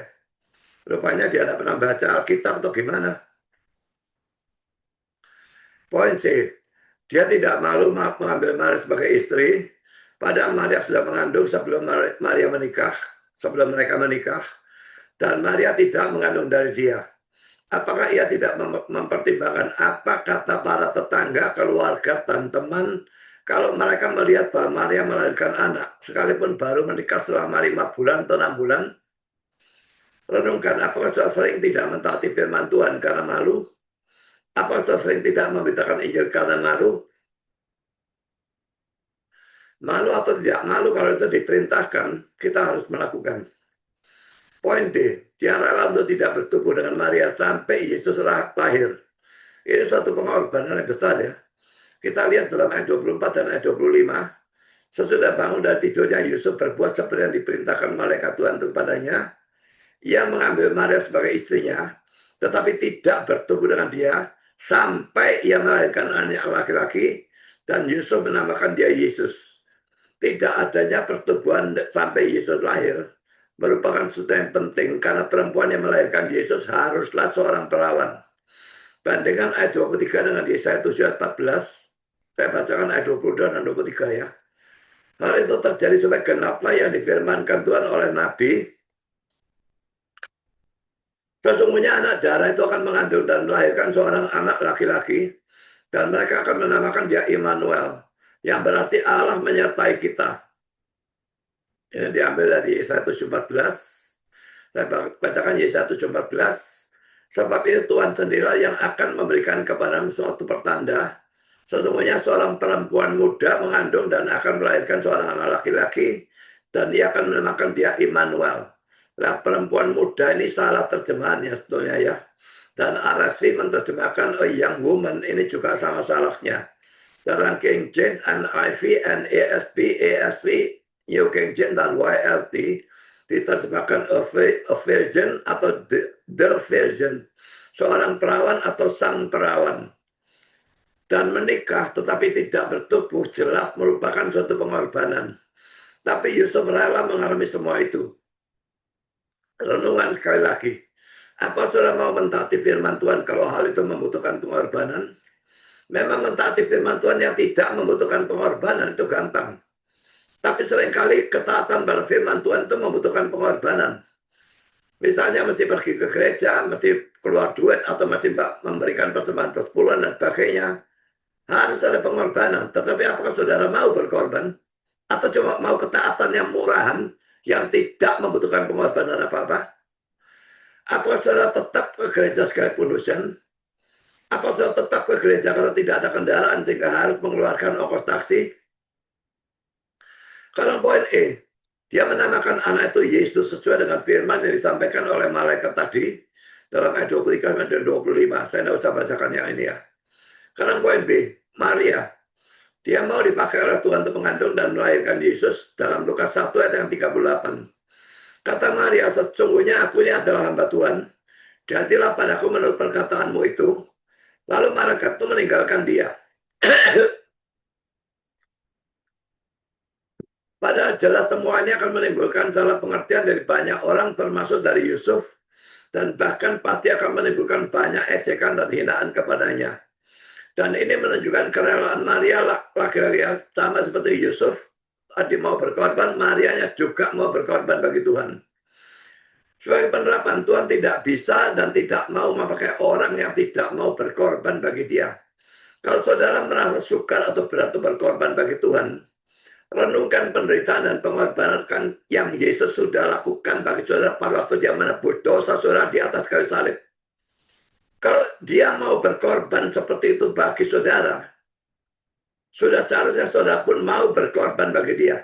Rupanya dia tidak pernah baca Alkitab atau gimana. Poin C, dia tidak malu mengambil Maria sebagai istri, padahal Maria sudah mengandung sebelum Maria menikah, sebelum mereka menikah, dan Maria tidak mengandung dari dia. Apakah ia tidak mempertimbangkan apa kata para tetangga, keluarga, dan teman kalau mereka melihat bahwa Maria melahirkan anak, sekalipun baru menikah selama 5 bulan atau 6 bulan? Renungkan, apakah sudah sering tidak mentaati firman Tuhan karena malu? Apakah sudah sering tidak memberitakan Injil karena malu? Malu atau tidak malu, kalau itu diperintahkan, kita harus melakukan. Poin D, dia rela untuk tidak bertubuh dengan Maria sampai Yesus lahir. Ini suatu pengorbanan yang besar ya. Kita lihat dalam ayat 24 dan ayat 25. Sesudah bangun dari tidurnya, Yusuf berbuat seperti yang diperintahkan malaikat Tuhan kepadanya. Ia mengambil Maria sebagai istrinya, tetapi tidak bertubuh dengan dia sampai ia melahirkan anak laki-laki, dan Yusuf menamakan dia Yesus. Tidak adanya pertubuhan sampai Yesus lahir merupakan sesuatu yang penting, karena perempuan yang melahirkan Yesus haruslah seorang perawan. Bandingkan ayat 23 dengan Yesaya 7 ayat 14. Saya bacakan ayat 22 dan 23 ya. Hal itu terjadi supaya genaplah yang difirmankan Tuhan oleh Nabi. Sesungguhnya anak darah itu akan mengandung dan melahirkan seorang anak laki-laki, dan mereka akan menamakan dia Immanuel, yang berarti Allah menyertai kita. Ini diambil dari Yesaya 7:14. Saya bacakan Yesaya 7:14. Sebab itu Tuhan sendirilah yang akan memberikan kepadamu suatu pertanda. Sesungguhnya seorang perempuan muda mengandung dan akan melahirkan seorang anak laki-laki, dan ia akan menamakan dia Immanuel. Nah, perempuan muda ini salah terjemahannya sebetulnya ya. Dan RSV menerjemahkan a young woman, ini juga sama salahnya. Dalam King James, NIV, NASB, ASV, New King James, dan YLT diterjemahkan a virgin atau the virgin, seorang perawan atau sang perawan. Dan menikah tetapi tidak bertubuh jelas merupakan suatu pengorbanan. Tapi Yusuf rela mengalami semua itu. Renungan sekali lagi. Apa saudara mau mentaati firman Tuhan kalau hal itu membutuhkan pengorbanan? Memang mentaati firman Tuhan yang tidak membutuhkan pengorbanan itu gampang. Tapi seringkali ketaatan pada firman Tuhan itu membutuhkan pengorbanan. Misalnya mesti pergi ke gereja, mesti keluar duit, atau mesti memberikan persembahan persepuluhan dan sebagainya. Harus ada pengorbanan. Tetapi apakah saudara mau berkorban? Atau cuma mau ketaatan yang murahan yang tidak membutuhkan pengorbanan apa-apa? Apakah saudara tetap ke gereja sekalipun hujan? Apa saudara tetap ke gereja karena tidak ada kendaraan sehingga harus mengeluarkan ongkos taksi? Karena poin E, dia menamakan anak itu Yesus sesuai dengan firman yang disampaikan oleh malaikat tadi dalam ayat 23 dan 25. Saya tidak usah bacakan yang ini ya. Karena poin B, Maria, dia mau dipakai oleh Tuhan untuk mengandung dan melahirkan Yesus dalam Lukas 1 ayat yang 38. Kata Maria, sesungguhnya aku ini adalah hamba Tuhan. Jadilah padaku menurut perkataanmu itu. Lalu malaikat itu meninggalkan dia. Padahal jelas semua ini akan menimbulkan salah pengertian dari banyak orang termasuk dari Yusuf. Dan bahkan pasti akan menimbulkan banyak ejekan dan hinaan kepadanya. Dan ini menunjukkan kerelaan Maria laki-laki sama seperti Yusuf. Tadi mau berkorban, Marianya juga mau berkorban bagi Tuhan. Sebagai penerapan, Tuhan tidak bisa dan tidak mau memakai orang yang tidak mau berkorban bagi dia. Kalau saudara merasa sukar atau berat untuk berkorban bagi Tuhan, renungkan penderitaan dan pengorbanan yang Yesus sudah lakukan bagi saudara pada waktu dia menebus dosa saudara di atas kayu salib. Kalau dia mau berkorban seperti itu bagi saudara, sudah seharusnya saudara pun mau berkorban bagi dia.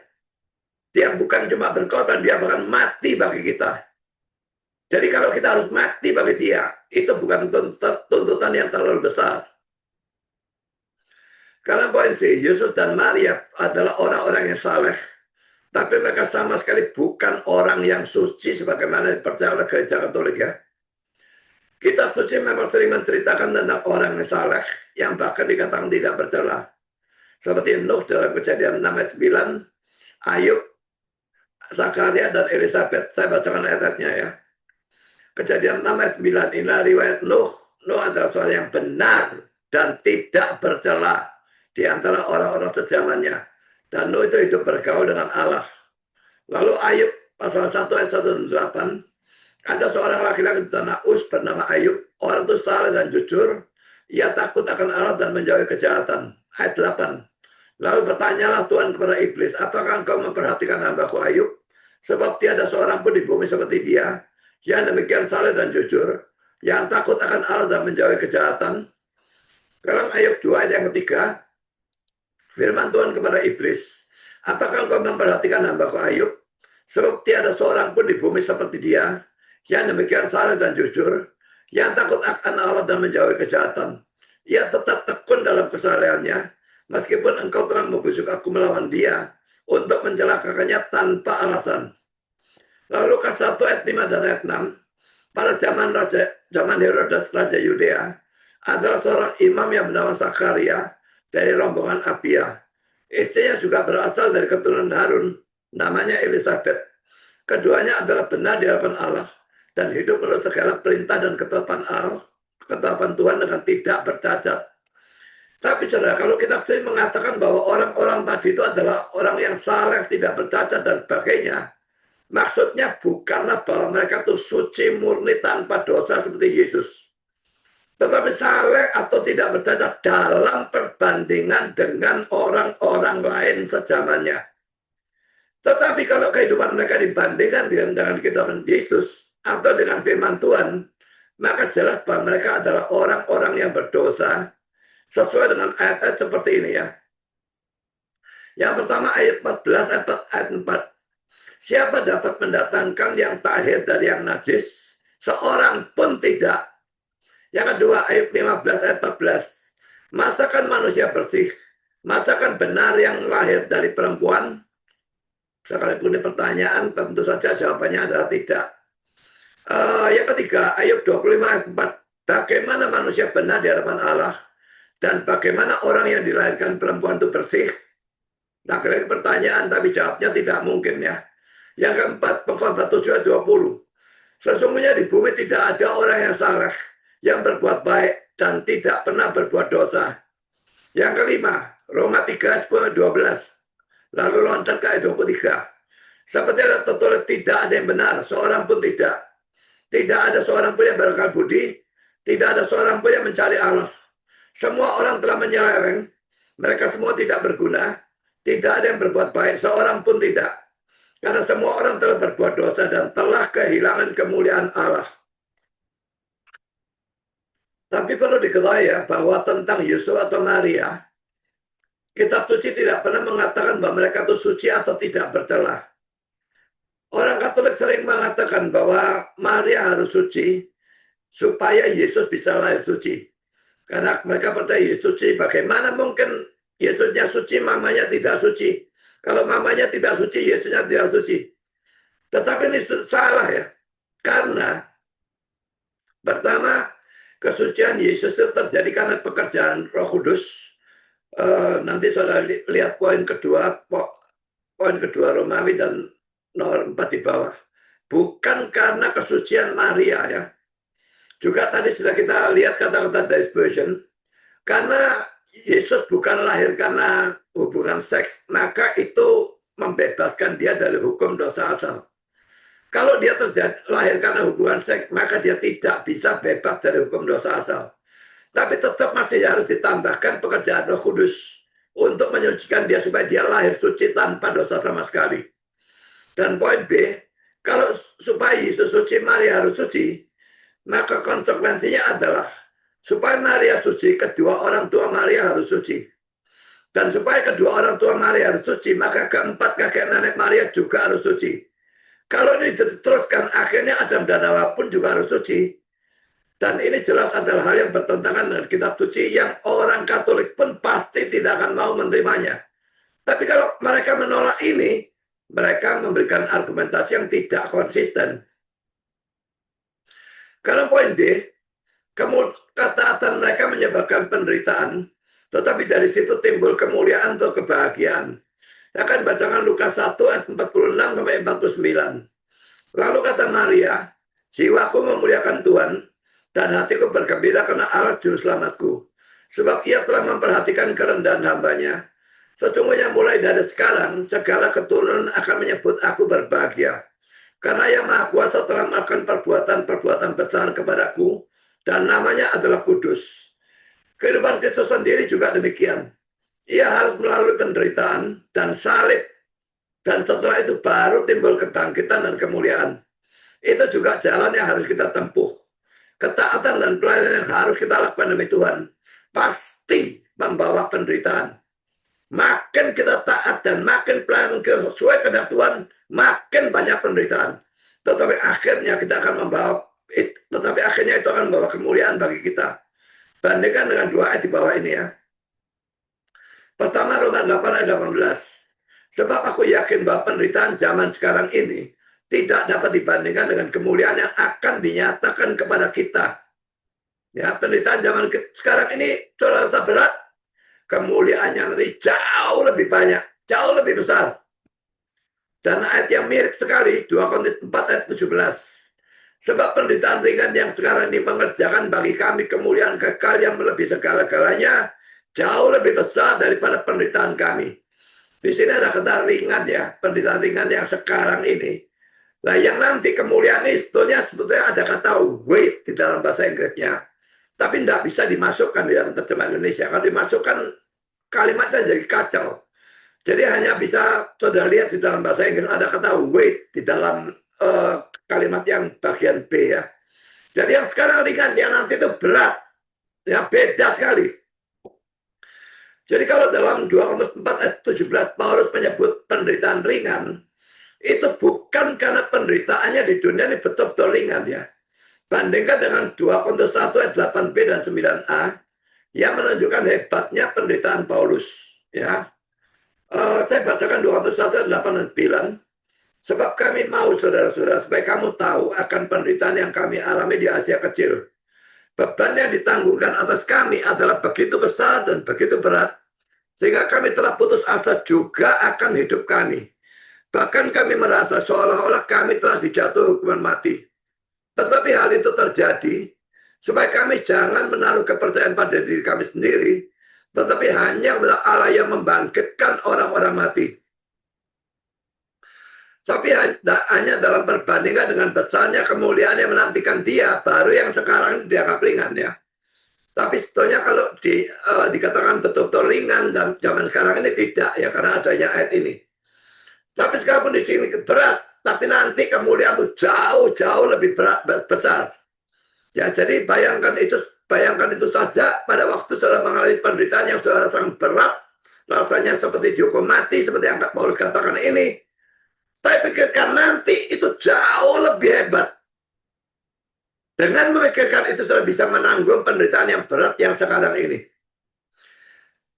Dia bukan cuma berkorban, dia bahkan mati bagi kita. Jadi kalau kita harus mati bagi dia, itu bukan tuntutan yang terlalu besar. Karena poin sih, Yesus dan Maria adalah orang-orang yang saleh. Tapi mereka sama sekali bukan orang yang suci sebagaimana dipercaya oleh gereja Katolik ya. Kitab suci memang sering menceritakan tentang orang yang saleh yang bahkan dikatakan tidak bercela. Seperti Nuh dalam Kejadian 6 ayat 9, Ayub, Zakaria dan Elizabeth. Saya bacakan ayat-ayatnya ya. Kejadian 6 ayat 9, inilah riwayat Nuh. Nuh adalah seorang yang benar dan tidak bercela di antara orang-orang sejamannya. Dan Nuh itu hidup bergaul dengan Allah. Lalu Ayub pasal 1 ayat 1 dan 8, ada seorang laki-laki di tanah Uz bernama Ayub. Orang itu saleh dan jujur. Ia takut akan Allah dan menjauhi kejahatan. Ayat 8. Lalu bertanyalah Tuhan kepada iblis, apakah engkau memperhatikan hambaku Ayub? Sebab tiada seorang pun di bumi seperti dia, yang demikian saleh dan jujur, yang takut akan Allah dan menjauhi kejahatan. Sekarang Ayub 2 ayat yang ketiga, firman Tuhan kepada iblis, apakah engkau memperhatikan hambaku Ayub? Sebab tiada seorang pun di bumi seperti dia, yang demikian saleh dan jujur, yang takut akan Allah dan menjauhi kejahatan. Ia tetap tekun dalam kesalehannya, meskipun engkau telah membujuk aku melawan dia, untuk mencelakakannya tanpa alasan. Lalu Lukas 1 ayat 5 dan ayat 6, pada zaman Herodes Raja Yudea, adalah seorang imam yang bernama Zakaria dari rombongan Abia. Istrinya juga berasal dari keturunan Harun, namanya Elizabeth. Keduanya adalah benar di hadapan Allah dan hidup menurut segala perintah dan ketetapan Allah, ketetapan Tuhan dengan tidak bercacat. Tapi saudara, kalau kita mengatakan bahwa orang-orang tadi itu adalah orang yang saleh, tidak bercacat dan sebagainya, maksudnya bukanlah bahwa mereka itu suci murni tanpa dosa seperti Yesus. Tetapi saleh atau tidak bercacat dalam perbandingan dengan orang-orang lain sejamannya. Tetapi kalau kehidupan mereka dibandingkan dengan kehidupan Yesus atau dengan firman Tuhan, maka jelas bahwa mereka adalah orang-orang yang berdosa sesuai dengan ayat-ayat seperti ini ya. Yang pertama ayat 14 ayat 4. Siapa dapat mendatangkan yang tahir dari yang najis? Seorang pun tidak. Yang kedua ayat 15 ayat 14. Masakan manusia bersih? Masakan benar yang lahir dari perempuan? Sekalipun ini pertanyaan, tentu saja jawabannya adalah tidak. Yang ketiga, Ayub 25 ayat 4. Bagaimana manusia benar di hadapan Allah? Dan bagaimana orang yang dilahirkan perempuan itu bersih? Nah, kira pertanyaan, tapi jawabnya tidak mungkin ya. Yang keempat, Pengkhotbah 7 ayat 20. Sesungguhnya di bumi tidak ada orang yang saleh, yang berbuat baik dan tidak pernah berbuat dosa. Yang kelima, Roma 3 ayat 12. Lalu loncat ke ayat 23. Seperti ada tertulis, tidak ada yang benar, seorang pun tidak. Tidak ada seorang pun yang berakal budi, tidak ada seorang pun yang mencari Allah. Semua orang telah menyeleweng, mereka semua tidak berguna, tidak ada yang berbuat baik, seorang pun tidak. Karena semua orang telah berbuat dosa dan telah kehilangan kemuliaan Allah. Tapi perlu diketahui ya, bahwa tentang Yusuf atau Maria, Kitab suci tidak pernah mengatakan bahwa mereka itu suci atau tidak bercela. Orang Katolik sering mengatakan bahwa Maria harus suci supaya Yesus bisa lahir suci. Karena mereka percaya Yesus suci, bagaimana mungkin Yesusnya suci, mamanya tidak suci. Kalau mamanya tidak suci, Yesusnya tidak suci. Tetapi ini salah ya. Karena pertama, kesucian Yesus itu terjadi karena pekerjaan Roh Kudus. Nanti saudara lihat poin kedua Romawi dan nomor 4 di bawah. Bukan karena kesucian Maria ya. Juga tadi sudah kita lihat kata-kata dari Spurgeon. Karena Yesus bukan lahir karena hubungan seks, maka itu membebaskan dia dari hukum dosa asal. Kalau dia lahir karena hubungan seks, maka dia tidak bisa bebas dari hukum dosa asal. Tapi tetap masih harus ditambahkan pekerjaan Roh Kudus untuk menyucikan dia supaya dia lahir suci tanpa dosa sama sekali. Dan poin B, kalau supaya Yesus suci, Maria harus suci, maka konsekuensinya adalah supaya Maria suci, kedua orang tua Maria harus suci. Dan supaya kedua orang tua Maria harus suci, maka keempat kakek nenek Maria juga harus suci. Kalau ini diteruskan, akhirnya Adam dan Hawa pun juga harus suci. Dan ini jelas adalah hal yang bertentangan dengan kitab suci yang orang Katolik pun pasti tidak akan mau menerimanya. Tapi kalau mereka menolak ini, mereka memberikan argumentasi yang tidak konsisten. Karena poin D, ketaatan mereka menyebabkan penderitaan, tetapi dari situ timbul kemuliaan atau kebahagiaan. Saya akan bacakan Lukas 1 ayat 46 sampai 49. Lalu kata Maria, jiwaku memuliakan Tuhan, dan hatiku bergembira karena Allah juru selamatku. Sebab ia telah memperhatikan kerendahan hambanya. Sesungguhnya mulai dari sekarang, segala keturunan akan menyebut aku berbahagia. Karena yang Maha Kuasa telah melakukan perbuatan-perbuatan besar kepadaku, dan namanya adalah kudus. Kehidupan Kristus sendiri juga demikian. Ia harus melalui penderitaan dan salib. Dan setelah itu baru timbul kebangkitan dan kemuliaan. Itu juga jalan yang harus kita tempuh. Ketaatan dan pelayanan yang harus kita lakukan demi Tuhan pasti membawa penderitaan. Makin kita taat dan makin pelayanan kita sesuai kehendak Tuhan, makin banyak penderitaan. Tetapi akhirnya kita akan membawa, itu akan membawa kemuliaan bagi kita. Bandingkan dengan dua ayat di bawah ini ya. Pertama Roma 8 ayat 18. Sebab aku yakin bahwa penderitaan zaman sekarang ini tidak dapat dibandingkan dengan kemuliaan yang akan dinyatakan kepada kita. Ya, penderitaan zaman sekarang ini terasa berat, kemuliaannya nanti jauh lebih banyak, jauh lebih besar. Dan ayat yang mirip sekali, 2 Korintus 4 ayat 17. Sebab penderitaan ringan yang sekarang ini mengerjakan bagi kami kemuliaan kekal yang melebihi segala-galanya, jauh lebih besar daripada penderitaan kami. Di sini ada kata ringan ya, penderitaan ringan yang sekarang ini. Nah yang nanti kemuliaan ini sebetulnya ada kata weight di dalam bahasa Inggrisnya. Tapi tidak bisa dimasukkan di dalam terjemahan Indonesia. Kalau dimasukkan kalimatnya jadi kacau. Jadi hanya bisa saudara lihat di dalam bahasa Inggris ada kata weight di dalam kalimat yang bagian B ya. Jadi yang sekarang ringan, yang nanti itu berat. Ya beda sekali. Jadi kalau dalam 2 Korintus 4 ayat 17 Paulus menyebut penderitaan ringan, itu bukan karena penderitaannya di dunia ini betul-betul ringan ya. Bandingkan dengan 2 Korintus 1 ayat 8b dan 9a yang menunjukkan hebatnya penderitaan Paulus ya. Saya bacakan 2 Korintus 1 ayat 8 dan 9. Sebab kami mau saudara-saudara supaya kamu tahu akan penderitaan yang kami alami di Asia Kecil. Beban yang ditanggungkan atas kami adalah begitu besar dan begitu berat, sehingga kami telah putus asa juga akan hidup kami. Bahkan kami merasa seolah-olah kami telah dijatuh hukuman mati. Tetapi hal itu terjadi supaya kami jangan menaruh kepercayaan pada diri kami sendiri, tetapi hanya kepada Allah yang membangkitkan orang-orang mati. Tapi hanya dalam perbandingan dengan besarnya kemuliaan yang menantikan dia, baru yang sekarang dianggap ringan ya. Tapi sebetulnya kalau dikatakan betul-betul ringan dan zaman sekarang ini tidak ya, karena adanya ayat ini. Tapi sekarang di sini berat, tapi nanti kemuliaan itu jauh lebih berat, besar. Ya, jadi bayangkan itu saja pada waktu saudara mengalami penderitaan yang saudara sangat berat, rasanya seperti dihukum mati, seperti yang Paulus katakan ini. Tapi pikirkan nanti itu jauh lebih hebat. Dengan memikirkan itu sudah bisa menanggung penderitaan yang berat yang sekarang ini.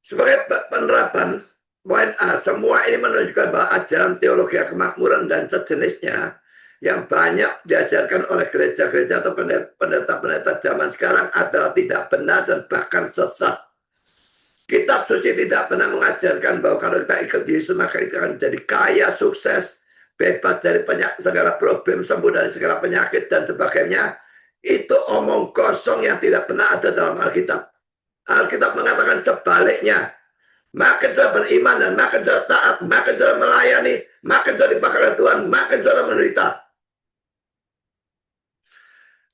Sebagai penerapan, poin A, semua ini menunjukkan bahwa ajaran teologi kemakmuran dan sejenisnya yang banyak diajarkan oleh gereja-gereja atau pendeta-pendeta zaman sekarang adalah tidak benar dan bahkan sesat. Kitab suci tidak pernah mengajarkan bahwa kalau kita ikut Yesus maka kita akan jadi kaya, sukses, bebas dari segala problem, sembuh dari segala penyakit dan sebagainya. Itu omong kosong yang tidak pernah ada dalam Alkitab. Alkitab mengatakan sebaliknya. Makin saudara beriman dan makin saudara taat, makin saudara melayani, makin saudara dipakai Tuhan, makin saudara menderita.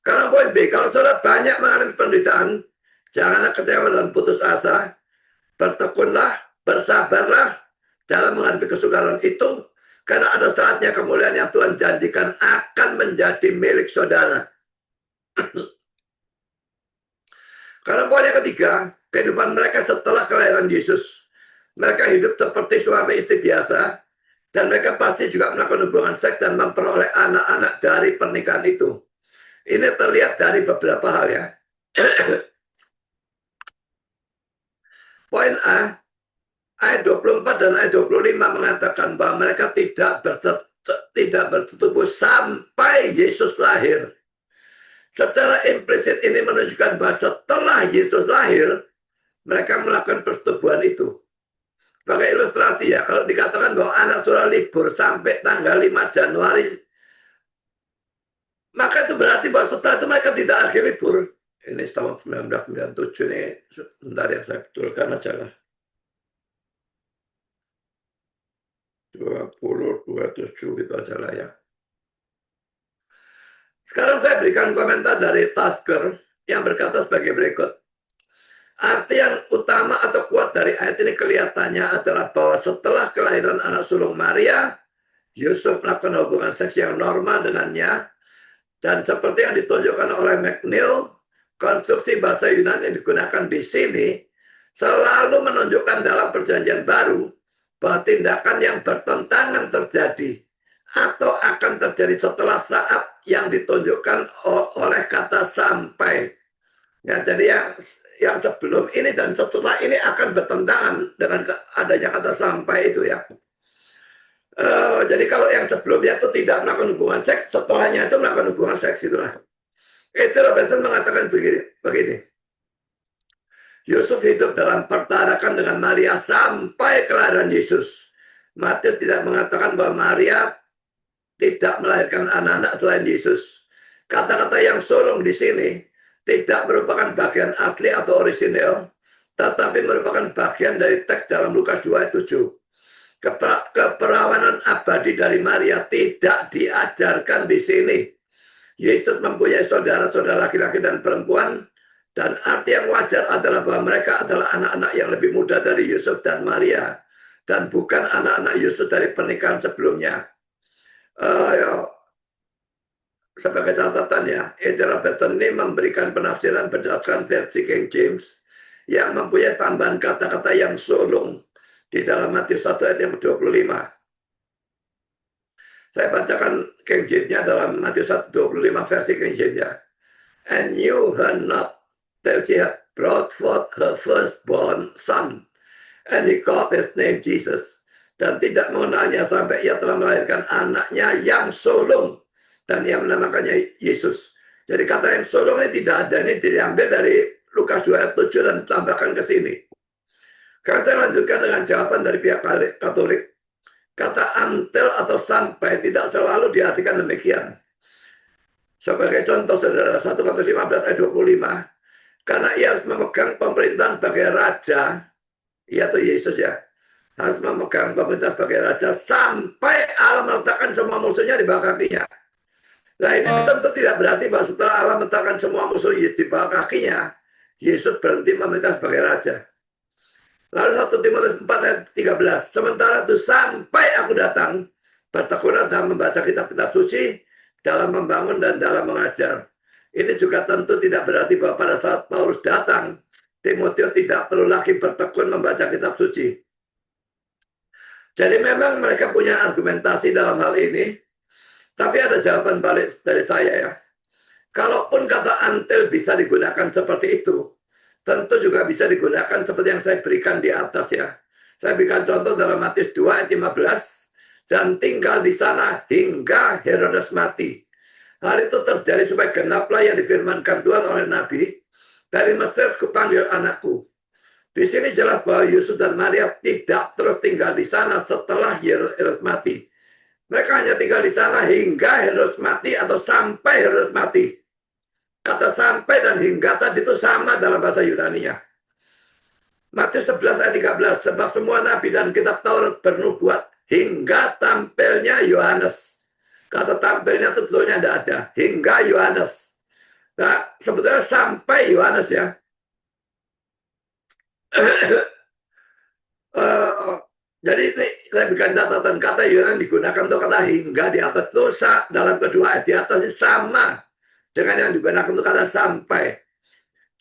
Karena poin B, kalau saudara banyak mengalami penderitaan, janganlah kecewa dan putus asa. Bertekunlah, bersabarlah dalam menghadapi kesukaran itu, karena ada saatnya kemuliaan yang Tuhan janjikan akan menjadi milik saudara. Karena poin yang ketiga, kehidupan mereka setelah kelahiran Yesus. Mereka hidup seperti suami istri biasa, dan mereka pasti juga melakukan hubungan seks dan memperoleh anak-anak dari pernikahan itu. Ini terlihat dari beberapa hal ya. Poin A, ayat 24 dan ayat 25 mengatakan bahwa mereka tidak bersetubuh sampai Yesus lahir. Secara implisit ini menunjukkan bahwa setelah Yesus lahir, mereka melakukan persetubuhan itu. Sebagai ilustrasi ya, kalau dikatakan bahwa anak saudara libur sampai tanggal 5 Januari, maka itu berarti bahwa setelah itu mereka tidak akhir libur. Ini tahun 1997 nih, sebentar ya saya betulkan aja lah. 2027 itu aja lah ya. Sekarang saya berikan komentar dari Tasker yang berkata sebagai berikut. Arti yang utama atau kuat dari ayat ini kelihatannya adalah bahwa setelah kelahiran anak sulung Maria, Yusuf melakukan hubungan seks yang normal dengannya, dan seperti yang ditunjukkan oleh McNeil, konstruksi bahasa Yunani yang digunakan di sini selalu menunjukkan dalam perjanjian baru bahwa tindakan yang bertentangan terjadi atau akan terjadi setelah saat yang ditunjukkan oleh kata sampai. Ya, jadi yang sebelum ini dan setelah ini akan bertentangan dengan adanya kata sampai itu ya. Jadi kalau yang sebelumnya itu tidak melakukan hubungan seks, setelahnya itu melakukan hubungan seks itulah. Itu Robinson mengatakan begini. Yusuf hidup dalam pertarakan dengan Maria sampai kelahiran Yesus. Matius tidak mengatakan bahwa Maria tidak melahirkan anak-anak selain Yesus. Kata-kata yang sulung di sini tidak merupakan bagian asli atau orisinil, tetapi merupakan bagian dari teks dalam Lukas 2 ayat 7. Keperawanan abadi dari Maria tidak diajarkan di sini. Yesus mempunyai saudara-saudara laki-laki dan perempuan, dan arti yang wajar adalah bahwa mereka adalah anak-anak yang lebih muda dari Yusuf dan Maria, dan bukan anak-anak Yusuf dari pernikahan sebelumnya. Sebagai catatan ya, Ed Robertson ini memberikan penafsiran berdasarkan versi King James yang mempunyai tambahan kata-kata yang sulung di dalam Matius 1 ayat yang 25. Saya bacakan King James-nya dalam Matius 1:25 versi King James ya. And you her not till she had brought forth her firstborn son, and he called his name Jesus. Dan tidak mengenalnya sampai ia telah melahirkan anaknya yang sulung, dan ia menamakannya Yesus. Jadi kata yang sulung ini tidak ada, ini diambil dari Lukas 2 ayat 7 dan ditambahkan ke sini. Sekarang saya lanjutkan dengan jawaban dari pihak Katolik. Kata until atau sampai tidak selalu diartikan demikian. Sebagai contoh saudara, 1 Korintus 15 ayat 25, karena ia harus memegang pemerintahan sebagai raja, yaitu Yesus ya, harus memegang pemerintahan sebagai raja sampai Allah meletakkan semua musuhnya di bawah kakinya. Nah ini tentu tidak berarti bahwa setelah Allah meletakkan semua musuh Yesus di bawah kakinya, Yesus berhenti memerintah sebagai raja. Lalu 1 Timotius 4 ayat 13, sementara itu sampai aku datang, bertekunlah dalam membaca kitab-kitab suci, dalam membangun dan dalam mengajar. Ini juga tentu tidak berarti bahwa pada saat Paulus datang, Timotius tidak perlu lagi bertekun membaca kitab suci. Jadi memang mereka punya argumentasi dalam hal ini, tapi ada jawaban balik dari saya ya. Kalaupun kata until bisa digunakan seperti itu, tentu juga bisa digunakan seperti yang saya berikan di atas ya. Saya berikan contoh dalam Matius 2 ayat 15, dan tinggal di sana hingga Herodes mati. Hal itu terjadi supaya genaplah yang difirmankan Tuhan oleh Nabi, dari Mesir kupanggil anakku. Di sini jelas bahwa Yusuf dan Maria tidak terus tinggal di sana setelah Herodes mati. Mereka hanya tinggal di sana hingga Herodes mati atau sampai Herodes mati. Kata sampai dan hingga tadi itu sama dalam bahasa Yunani-nya. Matius 11 ayat 13, sebab semua nabi dan kitab Taurat bernubuat hingga tampilnya Yohanes. Kata tampilnya itu sebetulnya tidak ada, hingga Yohanes. Nah, sebetulnya sampai Yohanes ya. Jadi ini saya berikan catatan, kata Yohanes digunakan untuk kata hingga di atas dosa, dalam kedua ayat di atas sama dengan yang digunakan untuk kata sampai.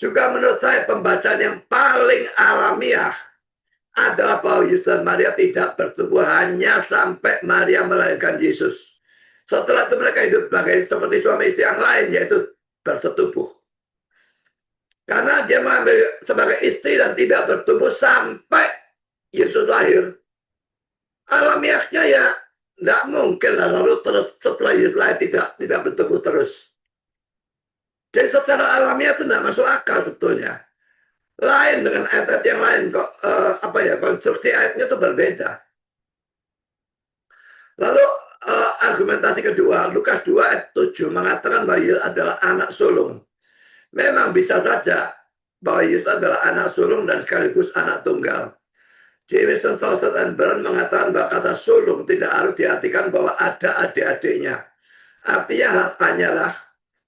Juga menurut saya pembacaan yang paling alamiah adalah bahwa Yesus dan Maria tidak bertumbuh hanya sampai Maria melahirkan Yesus. Setelah itu mereka hidup seperti suami istri yang lain, yaitu bersetubuh. Karena dia mengambil sebagai istri dan tidak bertumbuh sampai Yesus lahir. Alamiahnya ya tidak mungkin lah, lalu terus setelah Yesus lahir tidak bertumbuh terus. Jadi secara alamiah itu tidak masuk akal sebetulnya. Lain dengan ayat-ayat yang lain kok, konstruksi ayatnya itu berbeda. Lalu argumentasi kedua, Lukas 2 ayat 7 mengatakan bahwa Yesus adalah anak sulung. Memang bisa saja bahwa Yesus adalah anak sulung dan sekaligus anak tunggal. Jameson, Fawcett, dan Brown mengatakan bahwa kata sulung tidak harus diartikan bahwa ada adik-adiknya. Artinya hanyalah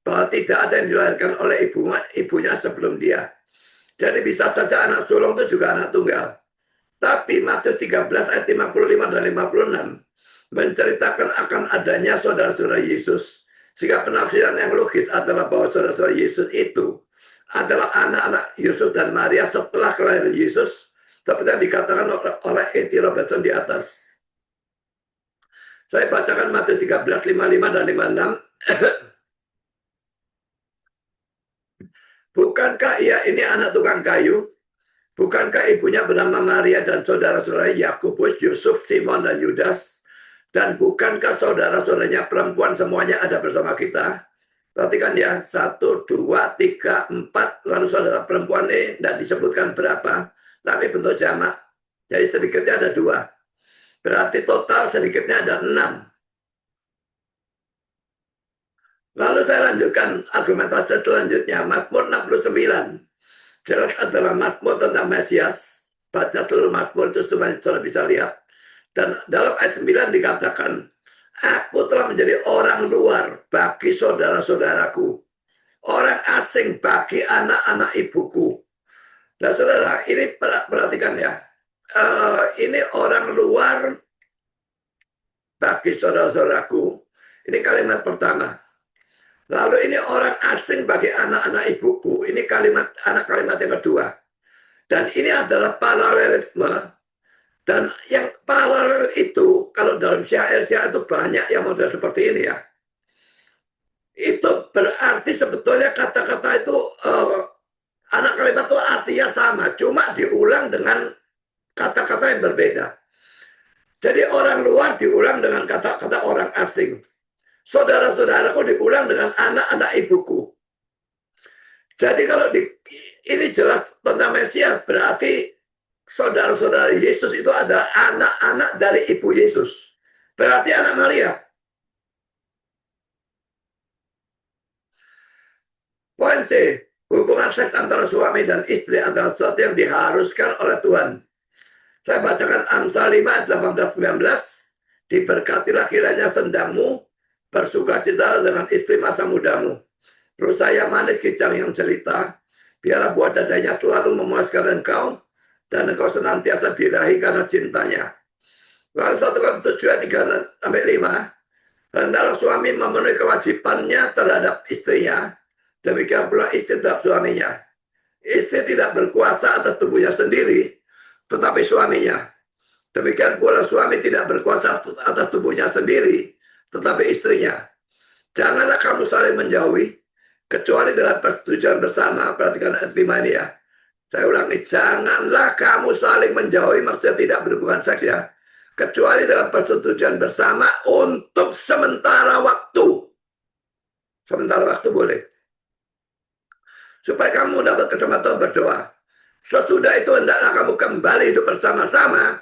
bahwa tidak ada yang dilahirkan oleh ibunya sebelum dia. Jadi bisa saja anak sulung itu juga anak tunggal. Tapi Matius 13 ayat 55 dan 56 menceritakan akan adanya saudara-saudara Yesus. Sehingga penafsiran yang logis adalah bahwa saudara-saudara Yesus itu adalah anak-anak Yusuf dan Maria setelah kelahiran Yesus, seperti yang dikatakan oleh E.T. Robertson di atas. Saya bacakan Matius 13, 55 dan 56. Bukankah ia ini anak tukang kayu? Bukankah ibunya bernama Maria dan saudara-saudara Yakobus, Yusuf, Simon, dan Yudas? Dan bukankah saudara-saudaranya perempuan semuanya ada bersama kita? Perhatikan ya, 1, 2, 3, 4. Lalu saudara perempuan ini tidak disebutkan berapa, tapi bentuk jamak. Jadi sedikitnya ada 2. Berarti total sedikitnya ada 6. Lalu saya lanjutkan argumentasi selanjutnya. Mazmur 69. Jelas adalah Mazmur tentang Mesias. Baca seluruh Mazmur itu sudah bisa lihat. Dan dalam ayat 9 dikatakan, aku telah menjadi orang luar bagi saudara-saudaraku. Orang asing bagi anak-anak ibuku. Nah saudara, ini perhatikan ya. Ini orang luar bagi saudara-saudaraku. Ini kalimat pertama. Lalu ini orang asing bagi anak-anak ibuku. Ini kalimat yang kedua. Dan ini adalah paralelisme. Dan yang paralel itu, kalau dalam syair-syair itu banyak yang model seperti ini ya. Itu berarti sebetulnya kata-kata itu, anak kalimat itu artinya sama. Cuma diulang dengan kata-kata yang berbeda. Jadi orang luar diulang dengan kata-kata orang asing. Saudara-saudaraku diulang dengan anak-anak ibuku. Jadi kalau ini jelas tentang Mesias, berarti saudara-saudara Yesus itu adalah anak-anak dari ibu Yesus. Berarti anak Maria. Poin C, hubungan seks antara suami dan istri adalah sesuatu yang diharuskan oleh Tuhan. Saya bacakan Amsal 5 ayat 18-19. Diberkatilah kiranya sendangmu, bersukacita dengan istri masa mudamu. Berusaha yang manis kijang yang jelita, biarlah buah dadanya selalu memuaskan engkau, dan engkau senantiasa birahi karena cintanya. Lalu 1 Korintus 3-5, hendaklah suami memenuhi kewajibannya terhadap istrinya, demikian pula istri terhadap suaminya. Istri tidak berkuasa atas tubuhnya sendiri, tetapi suaminya. Demikian pula suami tidak berkuasa atas tubuhnya sendiri, tetapi istrinya. Janganlah kamu saling menjauhi, kecuali dengan persetujuan bersama. Perhatikan ayat 5 ini ya. Saya ulangi, janganlah kamu saling menjauhi, maksudnya tidak berhubungan seks ya. Kecuali dengan persetujuan bersama untuk sementara waktu. Sementara waktu boleh. Supaya kamu dapat kesempatan berdoa. Sesudah itu hendaklah kamu kembali hidup bersama-sama.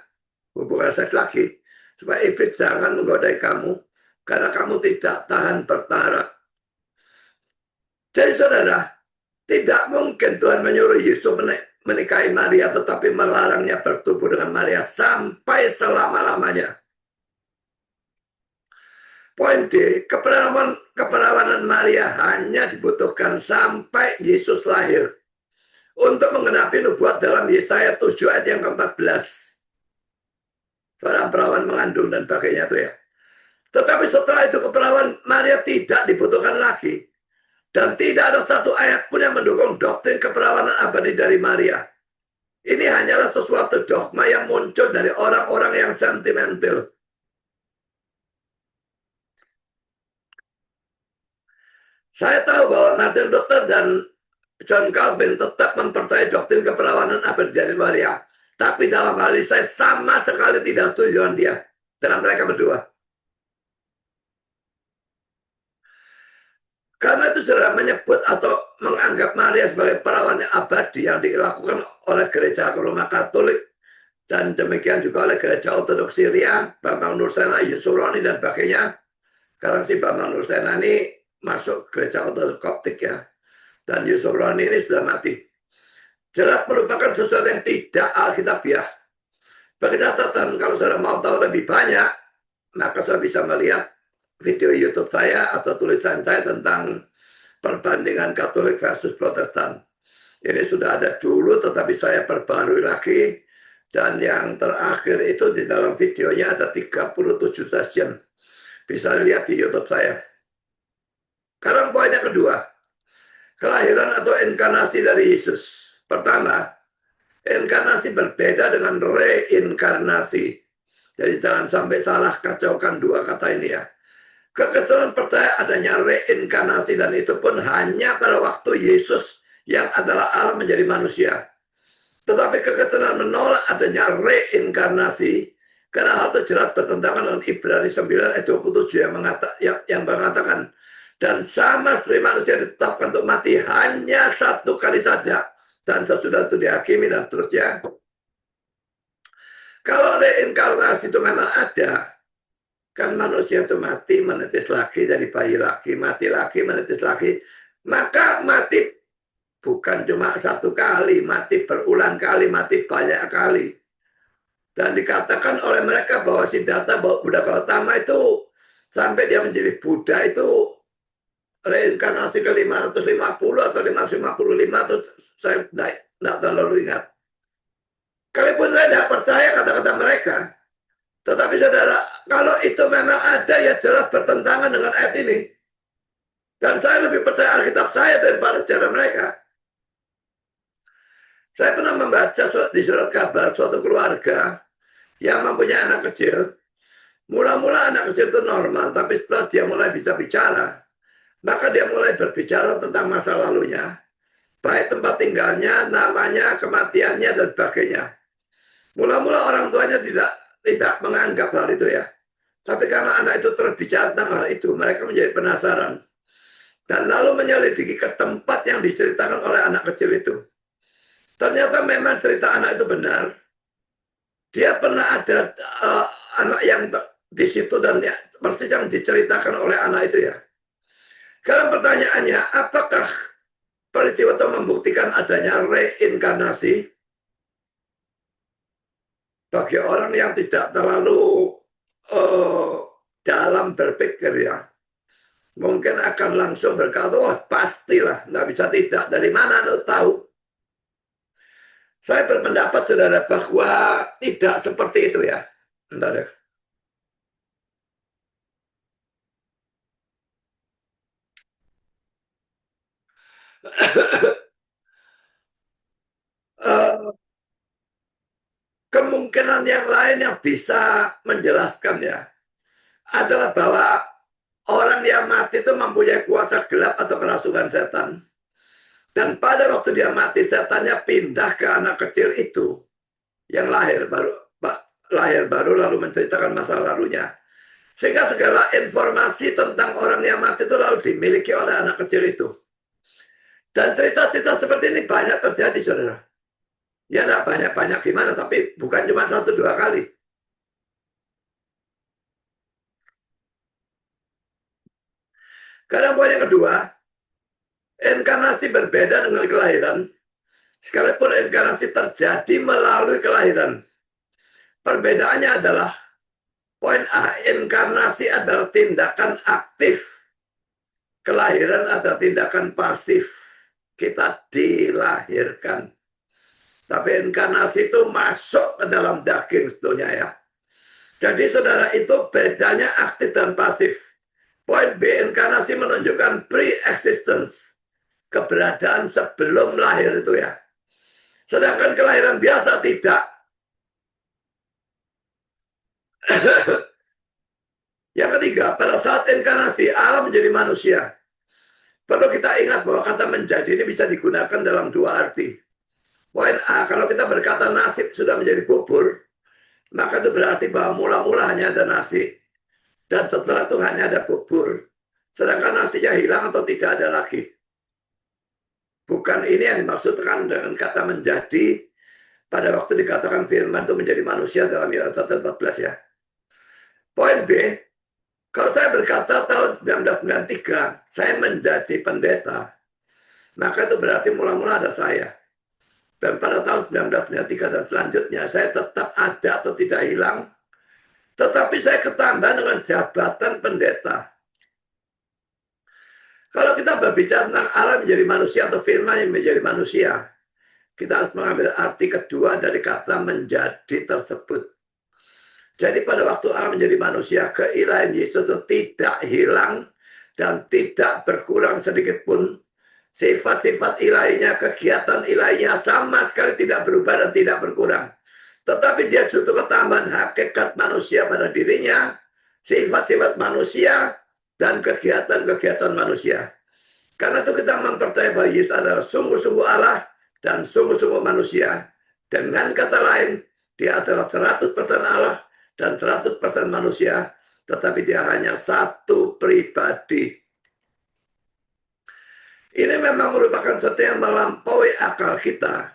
Hubungan seks lagi. Supaya iblis jangan menggodai kamu. Karena kamu tidak tahan bertahan. Jadi saudara, tidak mungkin Tuhan menyuruh Yusuf menikahi Maria tetapi melarangnya bertubuh dengan Maria sampai selama-lamanya. Poin D, keperawanan Maria hanya dibutuhkan sampai Yesus lahir untuk menggenapi nubuat dalam Yesaya 7 ayat yang ke-14. Seorang perawan mengandung dan sebagainya itu ya. Tetapi setelah itu keperawanan Maria tidak dibutuhkan lagi. Dan tidak ada satu ayat pun yang mendukung doktrin keperawanan abadi dari Maria. Ini hanyalah sesuatu dogma yang muncul dari orang-orang yang sentimental. Saya tahu bahwa Martin Luther dan John Calvin tetap mempercayai doktrin keperawanan abadi dari Maria. Tapi dalam hal ini saya sama sekali tidak setuju dengan dia, dengan mereka berdua. Karena itu sudah menyebut atau menganggap Maria sebagai perawan yang abadi yang dilakukan oleh gereja Roma Katolik dan demikian juga oleh gereja Ortodoks Syria, Bambang Nursena, Yusuroni dan sebagainya. Sekarang si Bambang Nursena ini masuk gereja Ortodoks Koptik ya. Dan Yusuroni ini sudah mati. Jelas merupakan sesuatu yang tidak alkitabiah. Bagi catatan, kalau saudara mau tahu lebih banyak, maka saudara bisa melihat video YouTube saya atau tulisan saya tentang perbandingan Katolik versus Protestan. Ini sudah ada dulu, tetapi saya perbarui lagi. Dan yang terakhir itu di dalam videonya ada 37 session. Bisa lihat di YouTube saya. Sekarang poin yang kedua. Kelahiran atau inkarnasi dari Yesus. Pertama, inkarnasi berbeda dengan reinkarnasi. Jadi jangan sampai salah kacaukan dua kata ini ya. Kekristenan percaya adanya reinkarnasi dan itu pun hanya pada waktu Yesus yang adalah Allah menjadi manusia. Tetapi kekristenan menolak adanya reinkarnasi karena hal itu jelas bertentangan dengan Ibrani 9 ayat 27 yang mengatakan dan sama seperti manusia ditetapkan untuk mati hanya satu kali saja dan sesudah itu dihakimi dan seterusnya. Kalau reinkarnasi itu memang ada, kan manusia itu mati menetes lagi dari bayi lagi, mati lagi menetes lagi, maka mati bukan cuma satu kali, mati berulang kali, mati banyak kali. Dan dikatakan oleh mereka bahwa Siddhartha Buddha Gautama itu sampai dia menjadi Buddha itu reinkarnasi ke 550 atau 555 atau saya tidak terlalu ingat. Kalaupun saya tidak percaya kata-kata mereka, tetapi saudara, kalau itu memang ada ya jelas bertentangan dengan ayat ini. Dan saya lebih percaya Alkitab saya daripada cara mereka. Saya pernah membaca di surat kabar suatu keluarga yang mempunyai anak kecil. Mula-mula anak kecil itu normal, tapi setelah dia mulai bisa bicara, maka dia mulai berbicara tentang masa lalunya, baik tempat tinggalnya, namanya, kematiannya, dan sebagainya. Mula-mula orang tuanya tidak menganggap hal itu ya. Tapi karena anak itu terus bicara tentang hal itu, mereka menjadi penasaran. Dan lalu menyelidiki ke tempat yang diceritakan oleh anak kecil itu. Ternyata memang cerita anak itu benar. Dia pernah ada anak yang di situ dan ya, persis yang diceritakan oleh anak itu ya. Sekarang pertanyaannya, apakah peristiwa itu membuktikan adanya reinkarnasi? Bagi orang yang tidak terlalu dalam berpikir ya, mungkin akan langsung berkata, oh pastilah, nggak bisa tidak. Dari mana lo tahu? Saya berpendapat saudara bahwa tidak seperti itu ya. Bentar ya. Kemungkinan yang lain yang bisa menjelaskan ya adalah bahwa orang yang mati itu mempunyai kuasa gelap atau kerasukan setan. Dan pada waktu dia mati, setannya pindah ke anak kecil itu yang lahir baru lalu menceritakan masa lalunya. Sehingga segala informasi tentang orang yang mati itu lalu dimiliki oleh anak kecil itu. Dan cerita-cerita seperti ini banyak terjadi, saudara. Ya tidak banyak-banyak gimana, tapi bukan cuma 1-2 kali. Kadang poin yang kedua, inkarnasi berbeda dengan kelahiran. Sekalipun inkarnasi terjadi melalui kelahiran. Perbedaannya adalah poin A, inkarnasi adalah tindakan aktif. Kelahiran adalah tindakan pasif. Kita dilahirkan. Tapi inkarnasi itu masuk ke dalam daging sebetulnya ya. Jadi saudara, itu bedanya aktif dan pasif. Poin B, inkarnasi menunjukkan pre-existence. Keberadaan sebelum lahir itu ya. Sedangkan kelahiran biasa tidak. Yang ketiga, pada saat inkarnasi, Allah menjadi manusia. Perlu kita ingat bahwa kata menjadi ini bisa digunakan dalam dua arti. Poin A, kalau kita berkata nasib sudah menjadi bubur, maka itu berarti bahwa mula-mula hanya ada nasi, dan setelah itu hanya ada bubur. Sedangkan nasinya hilang atau tidak ada lagi. Bukan ini yang dimaksudkan dengan kata menjadi, pada waktu dikatakan firman itu menjadi manusia dalam Yohanes 1:14 ya. Poin B, kalau saya berkata tahun 1993, saya menjadi pendeta, maka itu berarti mula-mula ada saya. Dan pada tahun 1993 dan selanjutnya, saya tetap ada atau tidak hilang, tetapi saya ketambah dengan jabatan pendeta. Kalau kita berbicara tentang Allah menjadi manusia atau firman yang menjadi manusia, kita harus mengambil arti kedua dari kata menjadi tersebut. Jadi pada waktu Allah menjadi manusia, keilahian Yesus itu tidak hilang dan tidak berkurang sedikit pun. Sifat-sifat ilahinya, kegiatan ilahinya sama sekali tidak berubah dan tidak berkurang. Tetapi dia justru ketambahan hakikat manusia pada dirinya, sifat-sifat manusia, dan kegiatan-kegiatan manusia. Karena itu kita mempercayai bahwa Yesus adalah sungguh-sungguh Allah dan sungguh-sungguh manusia. Dengan kata lain, dia adalah 100% Allah dan 100% manusia, tetapi dia hanya satu pribadi. Ini memang merupakan sesuatu yang melampaui akal kita.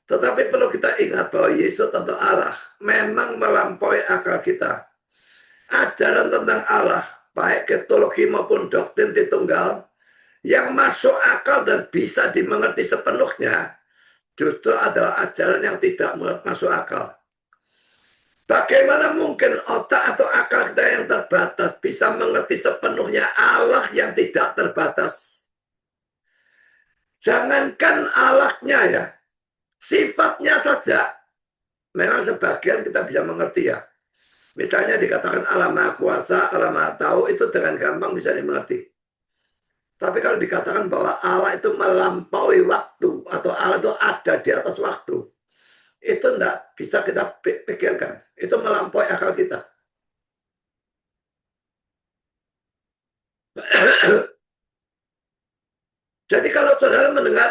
Tetapi perlu kita ingat bahwa Yesus atau Allah memang melampaui akal kita. Ajaran tentang Allah, baik teologi maupun doktrin Tritunggal, yang masuk akal dan bisa dimengerti sepenuhnya, justru adalah ajaran yang tidak masuk akal. Bagaimana mungkin otak atau akal kita yang terbatas bisa mengerti sepenuhnya Allah yang tidak terbatas? Jangankan Allahnya ya, sifatnya saja memang sebagian kita bisa mengerti ya. Misalnya dikatakan Allah Maha Kuasa, Allah Maha Tahu, itu dengan gampang bisa dimengerti. Tapi kalau dikatakan bahwa Allah itu melampaui waktu atau Allah itu ada di atas waktu, itu enggak bisa kita pikirkan. Itu melampaui akal kita. Jadi kalau saudara mendengar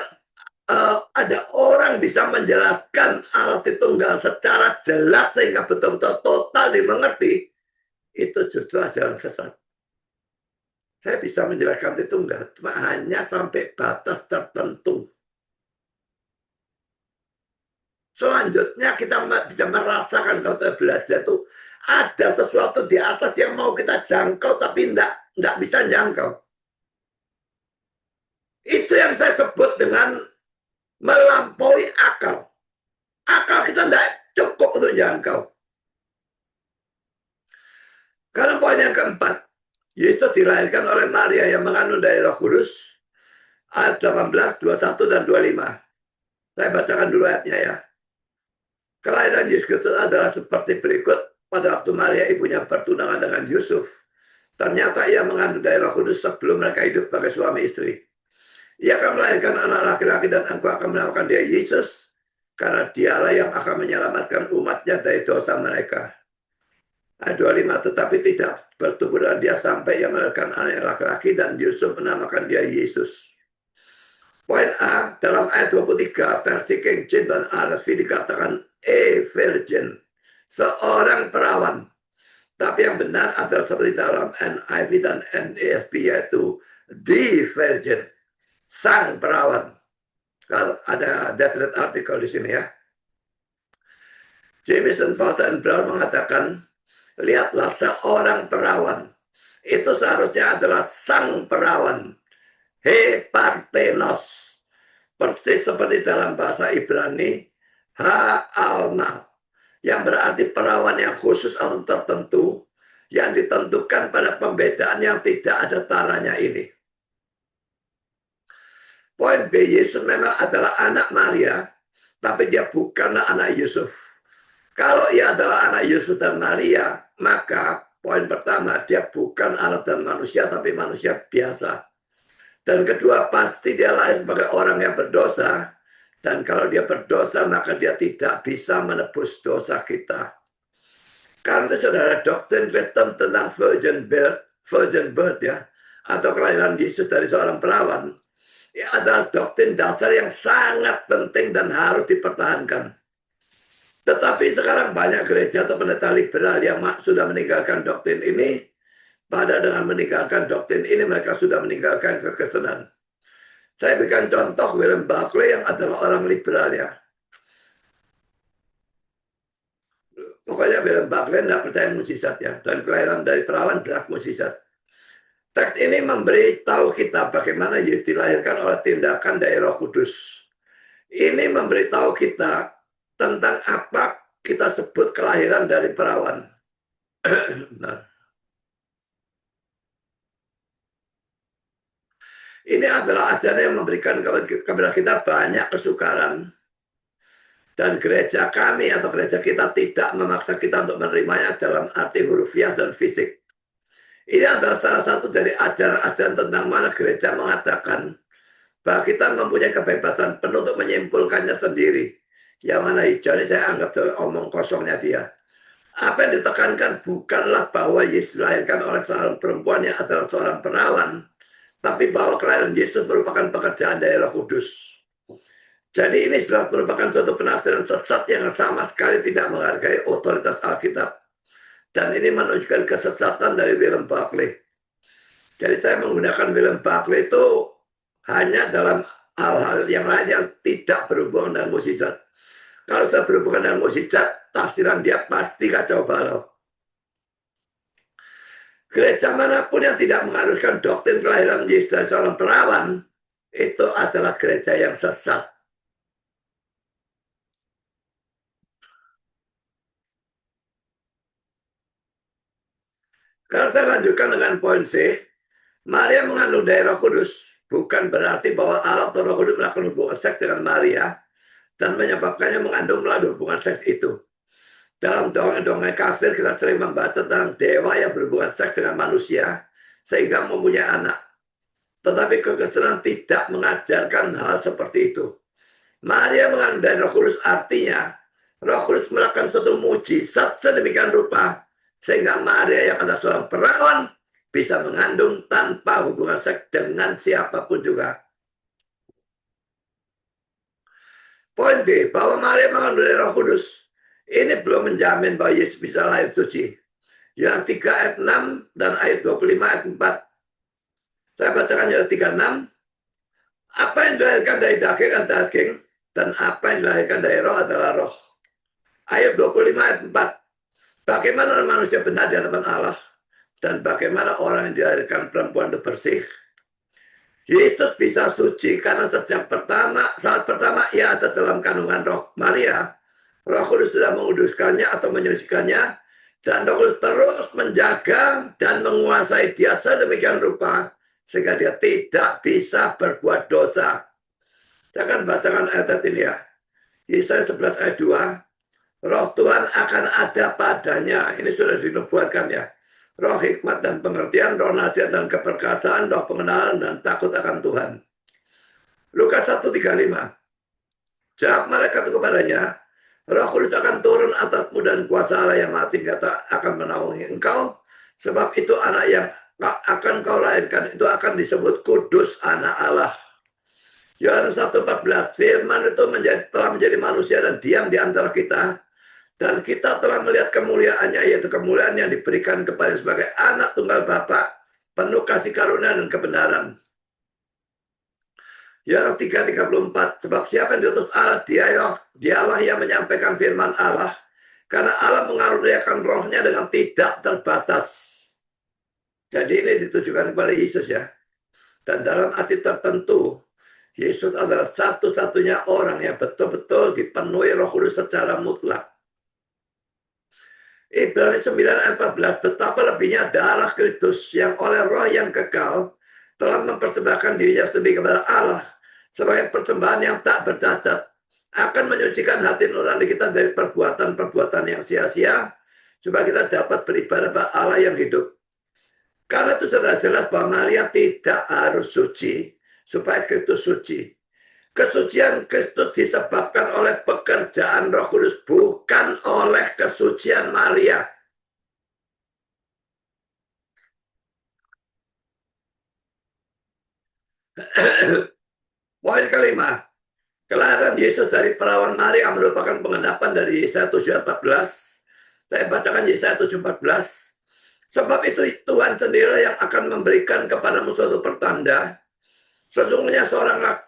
ada orang bisa menjelaskan Allah Tritunggal secara jelas sehingga betul-betul total dimengerti, itu justru ajaran sesat. Saya bisa menjelaskan Tritunggal, cuma hanya sampai batas tertentu. Selanjutnya kita bisa merasakan kalau kita belajar itu ada sesuatu di atas yang mau kita jangkau tapi enggak bisa jangkau. Itu yang saya sebut dengan melampaui akal. Akal kita enggak cukup untuk jangkau. Karena poin yang keempat, Yesus dilahirkan oleh Maria yang mengandung dari Roh Kudus. Ayat 18, 21, dan 25. Saya bacakan dulu ayatnya ya. Kelahiran Yesus Kristus adalah seperti berikut. Pada waktu Maria ibunya bertunangan dengan Yusuf, ternyata ia mengandung dari Roh Kudus sebelum mereka hidup sebagai suami istri. Ia akan melahirkan anak laki-laki dan engkau akan menamakan dia Yesus, karena dialah yang akan menyelamatkan umatnya dari dosa mereka. Ayat 25, tetapi tidak bertumbuh dengan dia sampai ia melahirkan anak laki-laki dan Yusuf menamakan dia Yesus. Poin A, dalam ayat 23 versi King James dan RSV dikatakan a virgin, seorang perawan. Tapi yang benar adalah seperti dalam NIV dan NASB, yaitu the virgin, sang perawan. Kalau ada definite article di sini ya. Jameson, Fauta, dan Brown mengatakan, lihatlah seorang perawan. Itu seharusnya adalah sang perawan. He parthenos. Persis seperti dalam bahasa Ibrani, ha'alma, yang berarti perawan yang khusus atau tertentu, yang ditentukan pada pembedaan yang tidak ada taranya ini. Poin B, Yesus memang adalah anak Maria, tapi dia bukanlah anak Yusuf. Kalau ia adalah anak Yusuf dan Maria, maka poin pertama, dia bukan anak dan manusia, tapi manusia biasa. Dan kedua, pasti dia lahir sebagai orang yang berdosa. Dan kalau dia berdosa, maka dia tidak bisa menebus dosa kita. Karena itu saudara, doktrin Kristen tentang virgin birth ya, atau kelahiran Yesus dari seorang perawan, ya adalah doktrin dasar yang sangat penting dan harus dipertahankan. Tetapi sekarang banyak gereja atau pendeta liberal yang sudah meninggalkan doktrin ini. Pada dengan meninggalkan doktrin ini, mereka sudah meninggalkan kekristenan. Saya berikan contoh William Barclay yang adalah orang liberal ya. Pokoknya William Barclay tidak percaya mukjizat ya. Dan kelahiran dari perawan jelas mukjizat. Teks ini memberi tahu kita bagaimana Yesus dilahirkan oleh tindakan dari Roh Kudus. Ini memberitahu kita tentang apa kita sebut kelahiran dari perawan. Nah. Ini adalah ajaran yang memberikan kepada kita banyak kesukaran. Dan gereja kami atau gereja kita tidak memaksa kita untuk menerimanya dalam arti hurufiah dan fisik. Ini adalah salah satu dari ajaran-ajaran tentang mana gereja mengatakan bahwa kita mempunyai kebebasan penuh untuk menyimpulkannya sendiri. Yang mana hijau ini saya anggap sebagai omong kosongnya dia. Apa yang ditekankan bukanlah bahwa Yesus dilahirkan oleh seorang perempuan yang adalah seorang perawan, tapi bahwa kelahiran Yesus merupakan pekerjaan dari Roh Kudus. Jadi ini sudah merupakan suatu penafsiran sesat yang sama sekali tidak menghargai otoritas Alkitab. Dan ini menunjukkan kesesatan dari William Barclay. Jadi saya menggunakan William Barclay itu hanya dalam hal-hal yang lain yang tidak berhubungan dengan mukjizat. Kalau saya berhubungan dengan mukjizat, tafsiran dia pasti kacau balau. Gereja manapun yang tidak mengharuskan doktrin kelahiran Yesus dari seorang perawan, itu adalah gereja yang sesat. Kalau saya lanjutkan dengan poin C, Maria mengandung dari Roh Kudus, bukan berarti bahwa Allah atau Roh Kudus melakukan hubungan seks dengan Maria, dan menyebabkannya mengandung melalui hubungan seks itu. Dalam dongeng-dongeng kafir kita sering membaca tentang dewa yang berhubungan seks dengan manusia sehingga mempunyai anak. Tetapi kekristenan tidak mengajarkan hal seperti itu. Maria mengandung dari Roh Kudus artinya Roh Kudus melakukan suatu mujizat sedemikian rupa sehingga Maria yang adalah seorang perawan bisa mengandung tanpa hubungan seks dengan siapapun juga. Poin D, bahwa Maria mengandung dari Roh Kudus ini belum menjamin bahwa Yesus bisa lahir suci. Yang 3 ayat 6 dan ayat 25 ayat 4. Saya bacakan ayat 36. Apa yang dilahirkan dari daging adalah daging, dan apa yang dilahirkan dari roh adalah roh. Ayat 25 ayat 4. Bagaimana manusia benar di hadapan Allah, dan bagaimana orang yang dilahirkan perempuan itu bersih. Yesus bisa suci karena saat pertama ia ada dalam kandungan roh Maria. Roh Kudus sudah menguduskannya atau menyucikannya, dan Roh Kudus terus menjaga dan menguasai dia sedemikian rupa sehingga dia tidak bisa berbuat dosa. Saya akan bacakan ayat ini ya. Yesaya 11 ayat 2. Roh Tuhan akan ada padanya. Ini sudah dinubuatkan ya. Roh hikmat dan pengertian, roh nasihat dan keperkasaan, roh pengenalan dan takut akan Tuhan. Lukas 1:35. Jawab mereka itu kepadanya, Roh Kudus akan turun atasmu dan kuasa Allah yang Maha Tinggi akan menaungi engkau. Sebab itu anak yang akan kau lahirkan itu akan disebut kudus, anak Allah. Yohanes 1:14, firman itu telah menjadi manusia dan diam di antara kita. Dan kita telah melihat kemuliaannya, yaitu kemuliaan yang diberikan kepada sebagai anak tunggal Bapa, penuh kasih karunia dan kebenaran. Yohanes 3:34, sebab siapa yang diutus Allah, dialah yang menyampaikan firman Allah, karena Allah mengaruniakan rohnya dengan tidak terbatas. Jadi ini ditujukan kepada Yesus ya. Dan dalam arti tertentu, Yesus adalah satu-satunya orang yang betul-betul dipenuhi Roh Kudus secara mutlak. Ibrani 9 ayat 14, betapa lebihnya darah Kristus yang oleh roh yang kekal telah mempersembahkan dirinya sendiri kepada Allah sebagai persembahan yang tak bercacat, akan menyucikan hati nurani kita dari perbuatan-perbuatan yang sia-sia, supaya kita dapat beribadah pada Allah yang hidup. Karena itu sudah jelas bahwa Maria tidak harus suci supaya Kristus suci. Kesucian Kristus disebabkan oleh pekerjaan Roh Kudus, bukan oleh kesucian Maria. Poin kelima, kelahiran Yesus dari perawan Maria merupakan pengendapan dari Yesaya 7:14. Saya bacakan Yesaya 7:14. Sebab itu Tuhan sendiri yang akan memberikan kepadamu suatu pertanda. Sesungguhnya seorang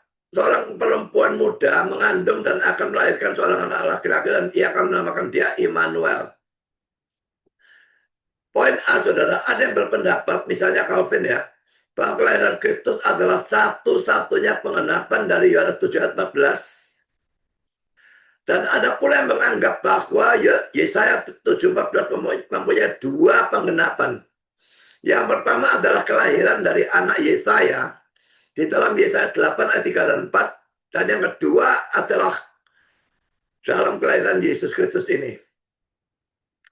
perempuan muda mengandung dan akan melahirkan seorang anak laki-laki, dan ia akan menamakan dia Immanuel. Poin A, saudara, ada yang berpendapat, misalnya Calvin ya, bahwa kelahiran Kristus adalah satu-satunya pengenapan dari Yohanes 7 ayat 14. Dan ada pula yang menganggap bahwa Yesaya 7:14 mempunyai dua pengenapan. Yang pertama adalah kelahiran dari anak Yesaya di dalam Yesaya 8 ayat 3 dan 4. Dan yang kedua adalah dalam kelahiran Yesus Kristus ini.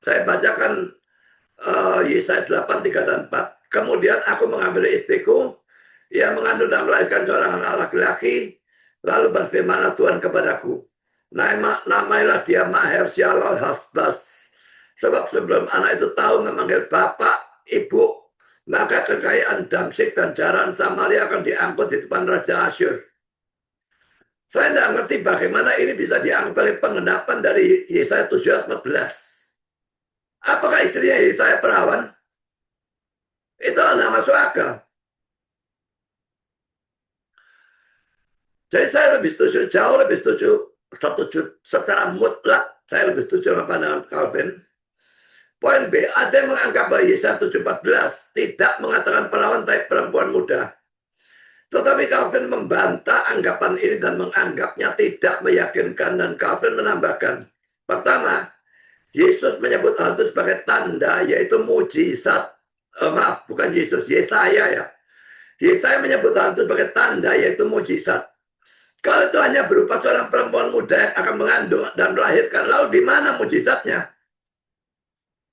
Saya bacakan Yesaya 8, 3 dan 4. Kemudian aku mengambil istriku, ia mengandung dan melahirkan seorang anak laki-laki, lalu berfirmanlah Tuhan kepadaku, namailah dia Maher Shalal Hasbas, sebab sebelum anak itu tahu memanggil bapak, ibu, maka kekayaan Damsyik dan jaran Samaria akan diangkut di depan Raja Asyur. Saya tidak mengerti bagaimana ini bisa dianggap sebagai penggenapan dari Yesaya 7 ayat 14. Apakah istrinya Yesaya perawan? Itu tidak masuk akal. Jadi saya lebih setuju, jauh lebih setuju secara mutlak. Saya lebih setuju dengan pandangan Calvin. Poin B, ada yang menganggap bahwa Yesaya 7:14 tidak mengatakan perawan tapi perempuan muda. Tetapi Calvin membantah anggapan ini dan menganggapnya tidak meyakinkan, dan Calvin menambahkan, pertama, Yesus menyebut hal itu sebagai tanda, yaitu mujizat. Maaf, bukan Yesus, Yesaya ya. Yesaya menyebut hal itu sebagai tanda, yaitu mujizat. Kalau itu hanya berupa seorang perempuan muda yang akan mengandung dan melahirkan, lalu di mana mujizatnya?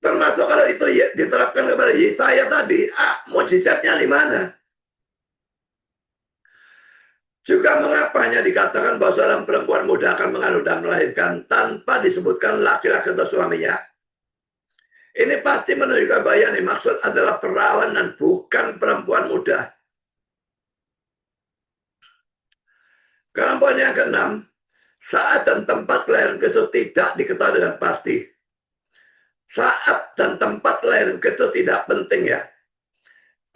Termasuk kalau itu diterapkan kepada Yesaya tadi, mujizatnya di mana? Juga mengapa hanya dikatakan bahwa seorang perempuan muda akan mengandung dan melahirkan tanpa disebutkan laki-laki atau suaminya? Ini pasti menunjukkan bahwa yang dimaksud adalah perawan dan bukan perempuan muda. Karena poin yang keenam, saat dan tempat kelahiran Kristus tidak diketahui dengan pasti. Saat dan tempat kelahiran Kristus tidak penting ya.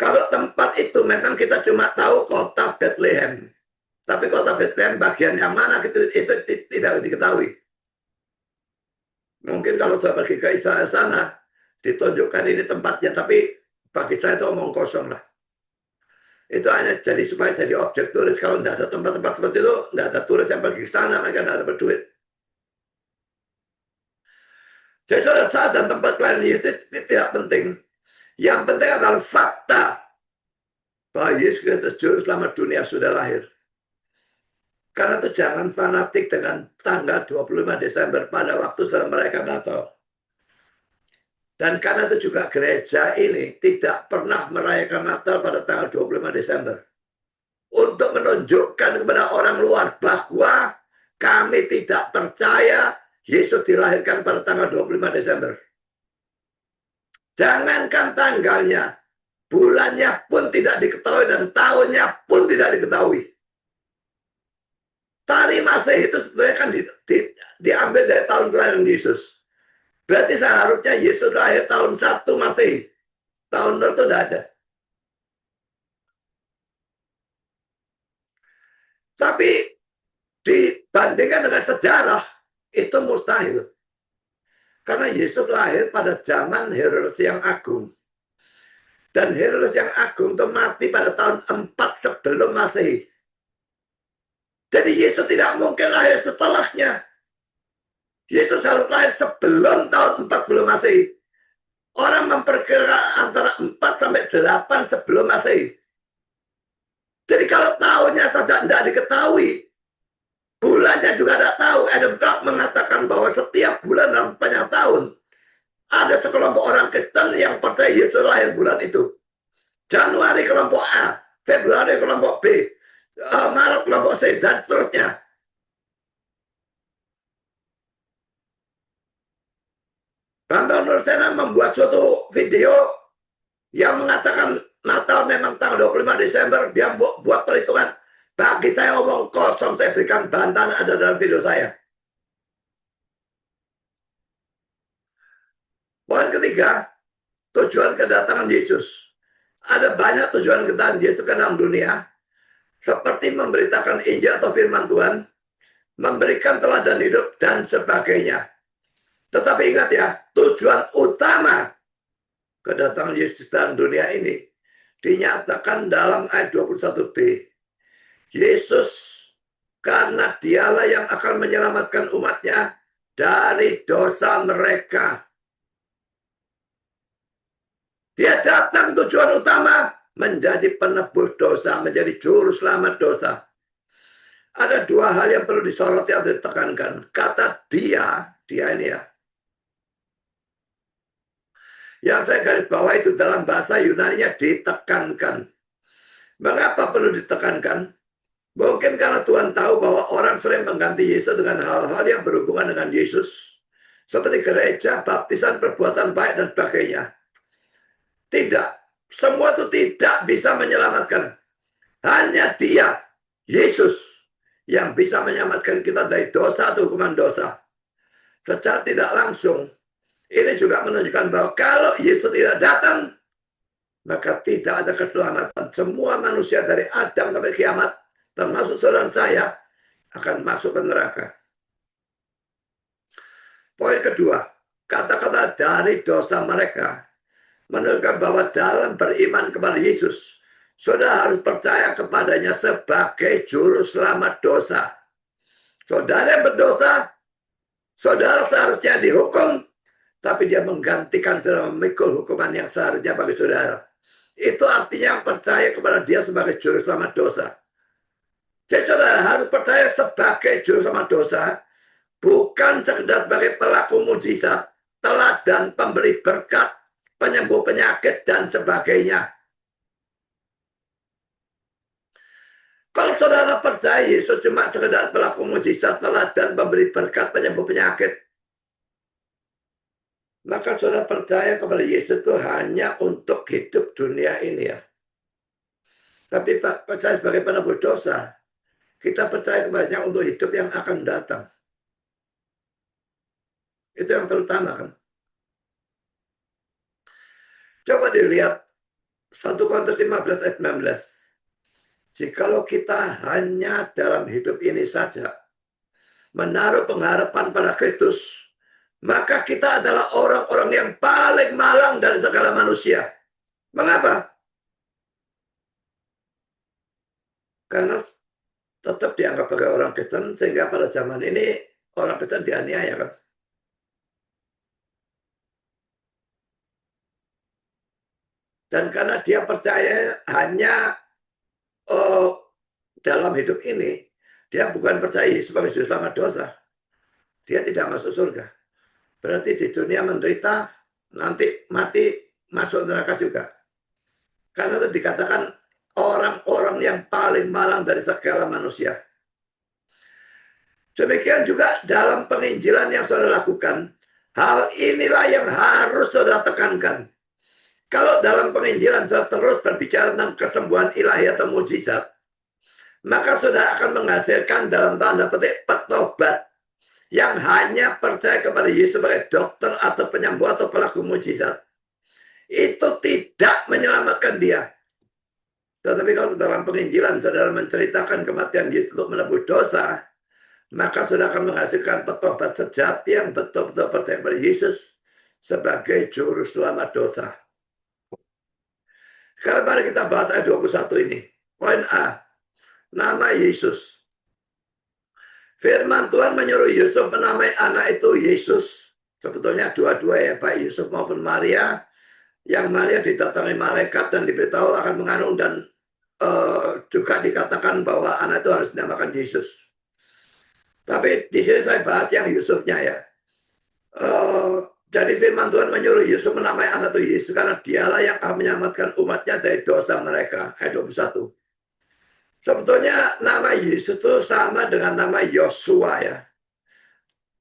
Kalau tempat itu memang kita cuma tahu kota Bethlehem. Tapi kota Bethlehem bagian yang mana itu tidak diketahui. Mungkin kalau saya pergi ke Israel sana, ditunjukkan ini tempatnya, tapi bagi saya itu omong kosong lah. Itu hanya jadi supaya jadi objek turis. Kalau tidak ada tempat-tempat seperti itu, tidak ada turis yang pergi ke sana, mereka tidak dapat duit. Jadi saat dan tempat kelahiran Yesus itu tidak penting. Yang penting adalah fakta bahwa Yesus Kristus Juru Selamat dunia sudah lahir. Karena itu jangan fanatik dengan tanggal 25 Desember pada waktu sedang merayakan Natal. Dan karena itu juga gereja ini tidak pernah merayakan Natal pada tanggal 25 Desember. Untuk menunjukkan kepada orang luar bahwa kami tidak percaya Yesus dilahirkan pada tanggal 25 Desember. Jangankan tanggalnya, bulannya pun tidak diketahui dan tahunnya pun tidak diketahui. Tari Masehi itu sebenarnya kan diambil dari tahun kelahiran Yesus. Berarti seharusnya Yesus lahir tahun 1 Masehi. Tahun itu tidak ada. Tapi dibandingkan dengan sejarah, itu mustahil. Karena Yesus lahir pada zaman Herodes yang agung. Dan Herodes yang agung itu mati pada tahun 4 sebelum Masehi. Jadi Yesus tidak mungkin lahir setelahnya. Yesus harus lahir sebelum tahun 40 Masehi. Orang memperkirakan antara 4 sampai 8 sebelum Masehi. Jadi kalau tahunnya saja tidak diketahui, bulannya juga tidak tahu. Adam Clark mengatakan bahwa setiap bulan dalam panjang tahun, ada sekelompok orang Kristen yang percaya Yesus lahir bulan itu. Januari kelompok A, Februari kelompok B, Maret kelompok C, dan seterusnya. Bambang Nursena membuat suatu video yang mengatakan Natal memang tanggal 25 Desember, dia buat perhitungan. Bagi saya omong kosong, saya berikan bantahan ada dalam video saya. Poin ketiga, tujuan kedatangan Yesus. Ada banyak tujuan kedatangan Yesus ke dalam dunia, seperti memberitakan Injil atau firman Tuhan, memberikan teladan hidup, dan sebagainya. Tetapi ingat ya, tujuan utama kedatangan Yesus dalam dunia ini dinyatakan dalam ayat 21b. Yesus karena dialah yang akan menyelamatkan umatnya dari dosa mereka. Dia datang tujuan utama menjadi penebus dosa, menjadi juru selamat dosa. Ada dua hal yang perlu disoroti atau ditekankan. Kata dia ini ya. Yang saya garis bawah itu dalam bahasa Yunani-nya ditekankan. Mengapa perlu ditekankan? Mungkin karena Tuhan tahu bahwa orang sering mengganti Yesus dengan hal-hal yang berhubungan dengan Yesus. Seperti gereja, baptisan, perbuatan baik, dan sebagainya. Tidak. Semua itu tidak bisa menyelamatkan. Hanya dia, Yesus, yang bisa menyelamatkan kita dari dosa atau hukuman dosa. Secara tidak langsung, ini juga menunjukkan bahwa kalau Yesus tidak datang, maka tidak ada keselamatan. Semua manusia dari Adam sampai kiamat, termasuk saudara saya, akan masuk ke neraka. Poin kedua, kata-kata dari dosa mereka menunjukkan bahwa dalam beriman kepada Yesus, saudara harus percaya kepadanya sebagai juru selamat dosa. Saudara yang berdosa, saudara seharusnya dihukum, tapi dia menggantikan dan memikul hukuman yang seharusnya bagi saudara. Itu artinya percaya kepada dia sebagai juru selamat dosa. Jadi saudara harus percaya sebagai juru selamat dosa, bukan sekedar sebagai pelaku mujizat, teladan, pemberi berkat, penyembuh penyakit, dan sebagainya. Kalau saudara percaya Yesus cuma sekedar pelaku mujizat, teladan, pemberi berkat, penyembuh penyakit, maka saudara percaya kepada Yesus itu hanya untuk hidup dunia ini ya. Tapi percaya sebagai penebus dosa, kita percaya kepadanya untuk hidup yang akan datang. Itu yang terutama kan. Coba dilihat 1 Korintus 15 ayat 19. Jikalau kita hanya dalam hidup ini saja menaruh pengharapan pada Kristus, maka kita adalah orang-orang yang paling malang dari segala manusia. Mengapa? Karena tetap dianggap sebagai orang Kristen, sehingga pada zaman ini orang Kristen dianiaya kan. Dan karena dia percaya hanya dalam hidup ini, dia bukan percaya sebagai juru selamat dosa, dia tidak masuk surga. Berarti di dunia menderita, nanti mati, masuk neraka juga. Karena itu dikatakan orang-orang yang paling malang dari segala manusia. Demikian juga dalam penginjilan yang saudara lakukan, hal inilah yang harus saudara tekankan. Kalau dalam penginjilan saudara terus berbicara tentang kesembuhan ilahi atau mujizat, maka saudara akan menghasilkan dalam tanda petik petobat yang hanya percaya kepada Yesus sebagai dokter atau penyembuh atau pelaku mujizat. Itu tidak menyelamatkan dia. Tetapi kalau dalam penginjilan saudara menceritakan kematian Yesus untuk menebus dosa, maka saudara akan menghasilkan petobat sejati yang betul-betul percaya kepada Yesus sebagai juru selamat dosa. Sekarang mari kita bahas ayat 21 ini. Poin A, nama Yesus. Firman Tuhan menyuruh Yusuf menamai anak itu Yesus. Sebetulnya dua-dua ya, baik Yusuf maupun Maria. Yang Maria didatangi malaikat dan diberitahu akan mengandung dan juga dikatakan bahwa anak itu harus dinamakan Yesus. Tapi di sini saya bahas yang Yusufnya ya. Jadi firman Tuhan menyuruh Yusuf menamai anak itu Yesus karena dialah yang akan menyelamatkan umatnya dari dosa mereka. Ayat 21. Sebetulnya nama Yesus itu sama dengan nama Yosua ya.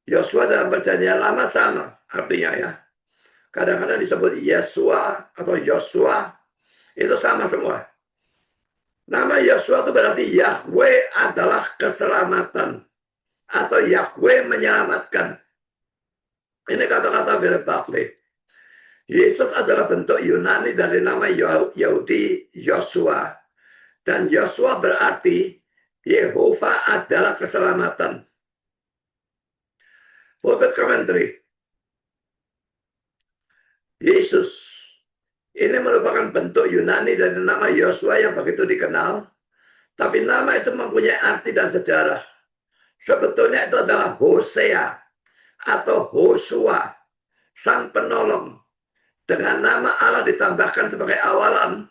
Yosua dalam perjanjian lama sama artinya ya. Kadang-kadang disebut Yesua atau Yosua. Itu sama semua. Nama Yosua itu berarti Yahweh adalah keselamatan. Atau Yahweh menyelamatkan. Ini kata-kata Philip Buckley. Yesus adalah bentuk Yunani dari nama Yahudi Yosua. Dan Yosua berarti Yehova adalah keselamatan. Pulpit Commentary. Yesus ini merupakan bentuk Yunani dari nama Yosua yang begitu dikenal. Tapi nama itu mempunyai arti dan sejarah. Sebetulnya itu adalah Hosea atau Hosua, sang penolong. Dengan nama Allah ditambahkan sebagai awalan,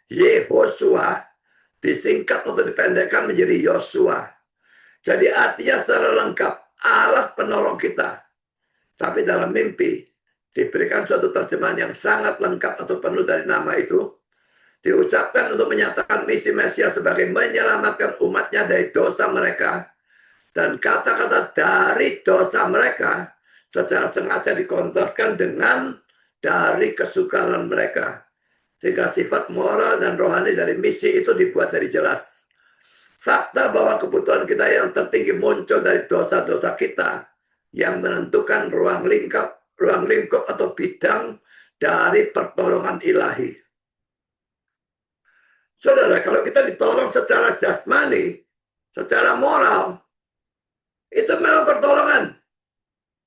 Yehosua, disingkat atau dipendekkan menjadi Yosua. Jadi artinya secara lengkap, Allah penolong kita. Tapi dalam mimpi, diberikan suatu terjemahan yang sangat lengkap atau penuh dari nama itu, diucapkan untuk menyatakan misi Mesias sebagai menyelamatkan umatnya dari dosa mereka. Dan kata-kata dari dosa mereka secara sengaja dikontraskan dengan dari kesukaran mereka. Sehingga sifat moral dan rohani dari misi itu dibuat dari jelas. Fakta bahwa kebutuhan kita yang tertinggi muncul dari dosa-dosa kita yang menentukan ruang lingkup atau bidang dari pertolongan ilahi. Saudara, kalau kita ditolong secara jasmani, secara moral, itu memang pertolongan.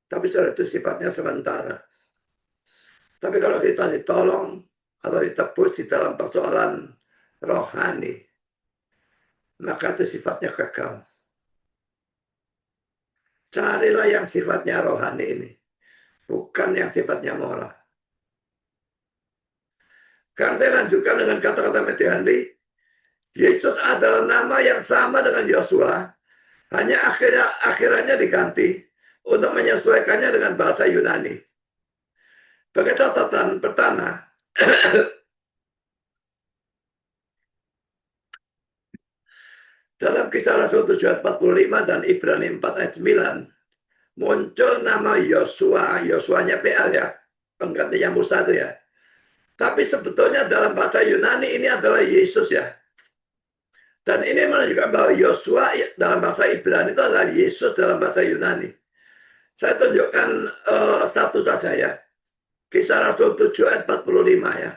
Tapi saudara, itu sifatnya sementara. Tapi kalau kita ditolong atau ditebus di dalam persoalan rohani, maka itu sifatnya kekal. Carilah yang sifatnya rohani ini, bukan yang sifatnya moral. Kan saya lanjutkan dengan kata-kata Matthew Henry, Yesus adalah nama yang sama dengan Yosua, hanya akhirnya diganti untuk menyesuaikannya dengan bahasa Yunani. Bagi catatan pertama, dalam Kisah Rasul 7 ayat 45 dan Ibrani 4 ayat 9, muncul nama Yosua, Yosuanya PL ya, penggantinya Musa itu ya. Tapi sebetulnya dalam bahasa Yunani ini adalah Yesus ya. Dan ini menunjukkan bahwa Yosua dalam bahasa Ibrani itu adalah Yesus dalam bahasa Yunani. Saya tunjukkan satu saja ya. Kisah Rasul 7 ayat 45 ya.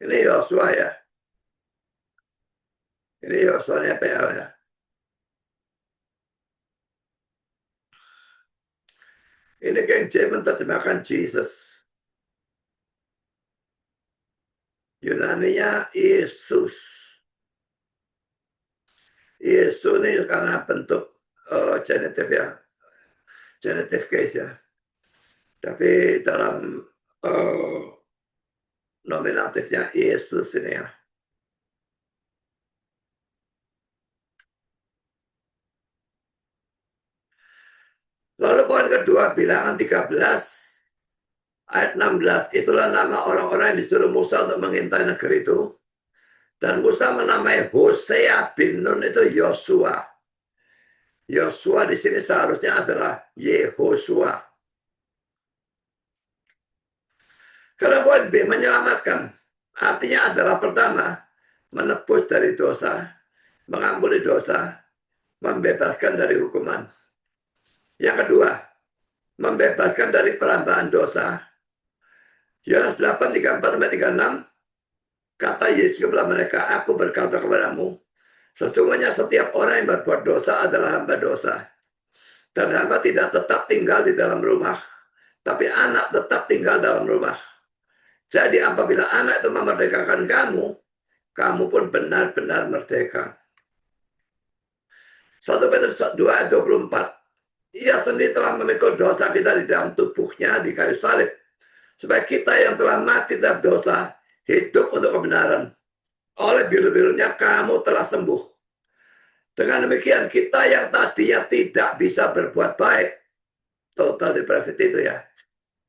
Ini Yosua ya. Ini Yosuanya PL ya. Ini King James menerjemahkan Jesus. Yunaninya Yesus. Yesus ini karena bentuk genitif ya. Genitif case ya. Tapi dalam nominatifnya Yesus ini ya. Lalu poin kedua, bilangan 13 ayat 16, itulah nama orang-orang yang disuruh Musa untuk mengintai negeri itu. Dan Musa menamai Hosea bin Nun itu Yosua. Yosua di sini seharusnya adalah Yehosua. Kalau poin B, menyelamatkan. Artinya adalah pertama, menebus dari dosa, mengampuni dosa, membebaskan dari hukuman. Yang kedua, membebaskan dari perambahan dosa. Yohanes 8:34-36, kata Yesus kepada mereka, aku berkata kepadamu, Sesungguhnya setiap orang yang berbuat dosa adalah hamba dosa. Dan hamba tidak tetap tinggal di dalam rumah, tapi anak tetap tinggal dalam rumah. Jadi apabila anak itu memerdekakan kamu, kamu pun benar-benar merdeka. 1 Petrus 2 ayat 24. Ia sendiri telah memikul dosa kita di dalam tubuhnya di kayu salib, supaya kita yang telah mati terhadap dosa hidup untuk kebenaran. Oleh biru-birunya kamu telah sembuh. Dengan demikian kita yang tadinya tidak bisa berbuat baik, total depravity itu ya,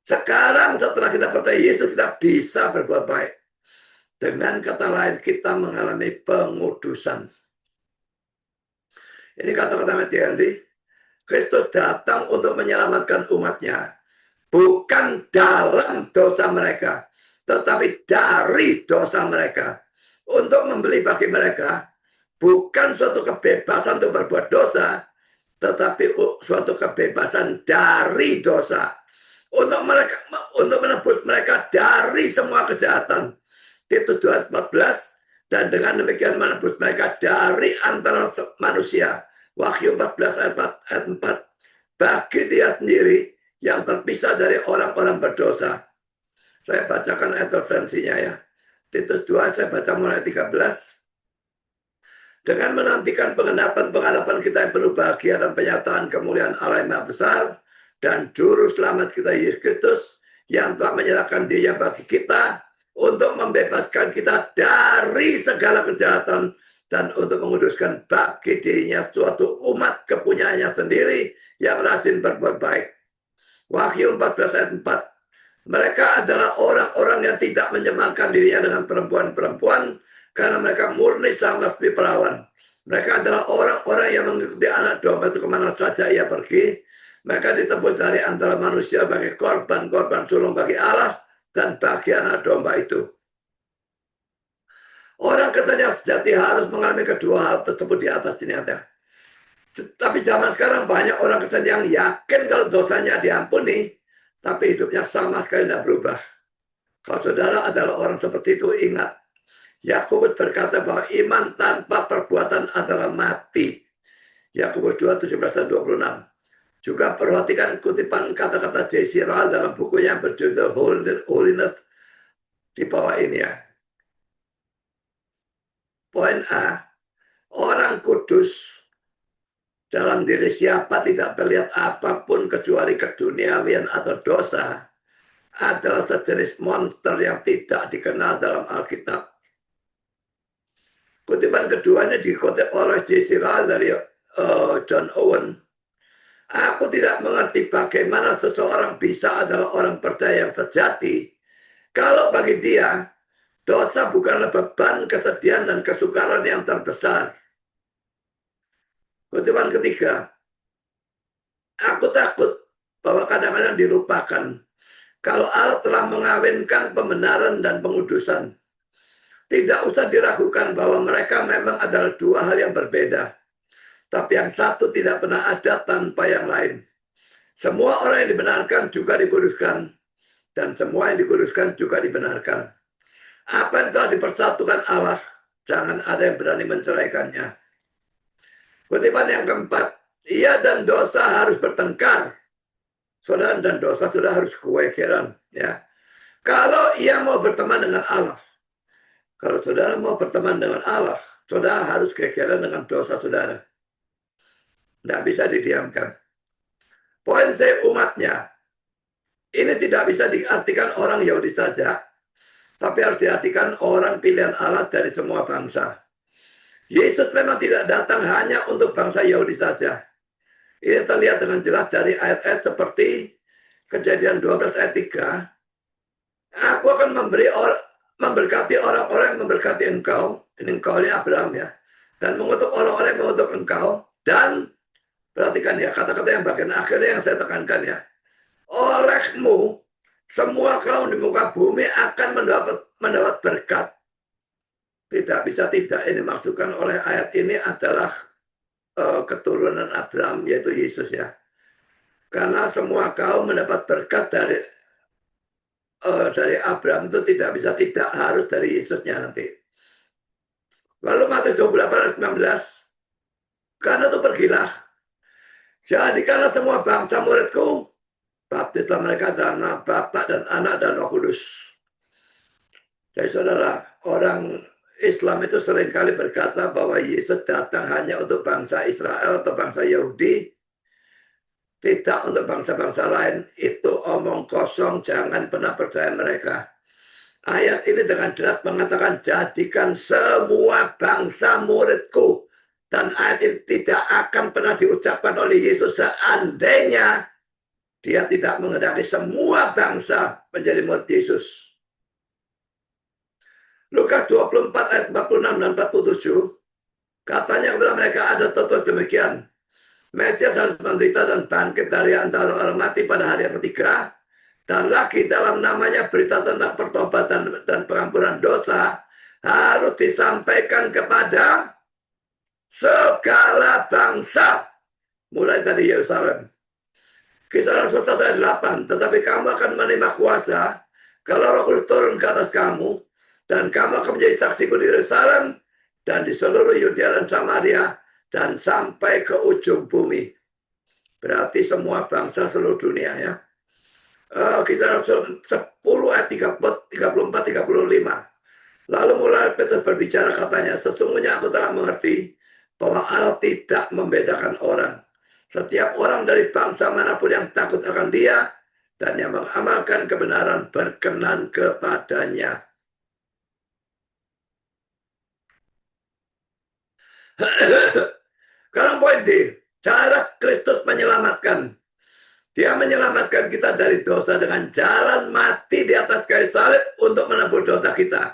sekarang setelah kita percaya Yesus kita bisa berbuat baik. Dengan kata lain kita mengalami pengudusan. Ini kata-kata Matthew Henry. Kristus datang untuk menyelamatkan umatnya, bukan dalam dosa mereka, tetapi dari dosa mereka. Untuk membeli bagi mereka bukan suatu kebebasan untuk berbuat dosa, tetapi suatu kebebasan dari dosa. Untuk menebus mereka dari semua kejahatan. Titus 2:14, dan dengan demikian menebus mereka dari antara manusia. Wahyu 14 ayat 4. Bagi dia sendiri yang terpisah dari orang-orang berdosa. Saya bacakan ayat referensinya ya. Titus 2 saya baca mulai 13. Dengan menantikan penghadapan kita yang penuh bahagia dan penyataan kemuliaan Allah yang Maha Besar dan Juru Selamat kita Yesus Kristus yang telah menyerahkan dirinya bagi kita untuk membebaskan kita dari segala kejahatan dan untuk menguduskan bagi dirinya suatu umat kepunyaannya sendiri yang rajin berbuat baik. Wahyu 14 ayat 4. Mereka adalah orang-orang yang tidak menyemalkan dirinya dengan perempuan-perempuan karena mereka murni sama seperti perawan. Mereka adalah orang-orang yang mengikuti anak domba itu kemana saja ia pergi. Mereka ditebus dari antara manusia bagi korban-korban sulung bagi Allah dan bagi anak domba itu. Orang Kristen yang sejati harus mengalami kedua hal tersebut di atas ini ada. Tapi zaman sekarang banyak orang Kristen yang yakin kalau dosanya diampuni, tapi hidupnya sama sekali tidak berubah. Kalau saudara adalah orang seperti itu, ingat, Yakobus berkata bahwa iman tanpa perbuatan adalah mati. Yakobus 2, 17 dan 26. Juga perhatikan kutipan kata-kata J.C. Ryle dalam bukunya berjudul Holiness di bawah ini ya. Poin A, orang kudus dalam diri siapa tidak terlihat apapun kecuali keduniawian atau dosa adalah sejenis monster yang tidak dikenal dalam Alkitab. Kutipan keduanya dikutip oleh J.C. Ryle dari John Owen. Aku tidak mengerti bagaimana seseorang bisa adalah orang percaya yang sejati kalau bagi dia dosa bukanlah beban, kesedihan, dan kesukaran yang terbesar. Kutipan ketiga, aku takut bahwa kadang-kadang dilupakan kalau Allah telah mengawinkan pembenaran dan pengudusan. Tidak usah diragukan bahwa mereka memang adalah dua hal yang berbeda. Tapi yang satu tidak pernah ada tanpa yang lain. Semua orang yang dibenarkan juga dikuduskan. Dan semua yang dikuduskan juga dibenarkan. Apa yang telah dipersatukan Allah, jangan ada yang berani menceraikannya. Kutipan yang keempat, ia dan dosa harus bertengkar. Saudara dan dosa sudah harus kewekeran. Ya. Kalau ia mau berteman dengan Allah, kalau saudara mau berteman dengan Allah, saudara harus kewekeran dengan dosa saudara. Tidak bisa didiamkan. Poin C, umatnya. Ini tidak bisa diartikan orang Yahudi saja, tapi harus diartikan orang pilihan Allah dari semua bangsa. Yesus memang tidak datang hanya untuk bangsa Yahudi saja. Ini terlihat dengan jelas dari ayat-ayat seperti Kejadian 12 ayat 3. Aku akan memberkati orang-orang yang memberkati engkau. Ini engkau ini Abraham ya. Dan mengutuk orang-orang yang mengutuk engkau. Dan perhatikan ya, kata-kata yang bagian akhirnya yang saya tekankan ya. Olehmu, semua kaum di muka bumi akan mendapat berkat. Tidak bisa tidak, ini maksudkan oleh ayat ini adalah keturunan Abraham, yaitu Yesus ya. Karena semua kaum mendapat berkat dari Abraham itu tidak bisa tidak, harus dari Yesusnya nanti. Lalu Matius 28 ayat 19, karena itu pergilah, jadikanlah semua bangsa muridku, baptislah mereka dalam nama Bapa dan Anak dan Roh Kudus. Jadi saudara, orang Islam itu seringkali berkata bahwa Yesus datang hanya untuk bangsa Israel atau bangsa Yahudi, tidak untuk bangsa-bangsa lain. Itu omong kosong, jangan pernah percaya mereka. Ayat ini dengan jelas mengatakan jadikan semua bangsa muridku. Dan ayat ini tidak akan pernah diucapkan oleh Yesus seandainya dia tidak menghendaki semua bangsa menjadi murid Yesus. Lukas 24 ayat 46 dan 47, katanya kepada mereka ada tertulis demikian, Mesias harus menderita dan bangkit dari antara orang mati pada hari yang ketiga, dan lagi dalam namanya berita tentang pertobatan dan pengampunan dosa harus disampaikan kepada segala bangsa, mulai dari Yerusalem. Kisah Rasul 1 ayat 8, tetapi kamu akan menerima kuasa kalau Roh Kudus turun ke atas kamu, dan kamu akan menjadi saksiku di Yerusalem dan di seluruh Yudea dan Samaria dan sampai ke ujung bumi. Berarti semua bangsa seluruh dunia ya. Kisah Rasul 10 ayat 34-35. Lalu mulai Petrus berbicara, katanya, sesungguhnya aku telah mengerti bahwa Allah tidak membedakan orang. Setiap orang dari bangsa manapun yang takut akan dia dan yang mengamalkan kebenaran berkenan kepadanya. Sekarang poin D, cara Kristus menyelamatkan. Dia menyelamatkan kita dari dosa dengan jalan mati di atas kayu salib untuk menebus dosa kita.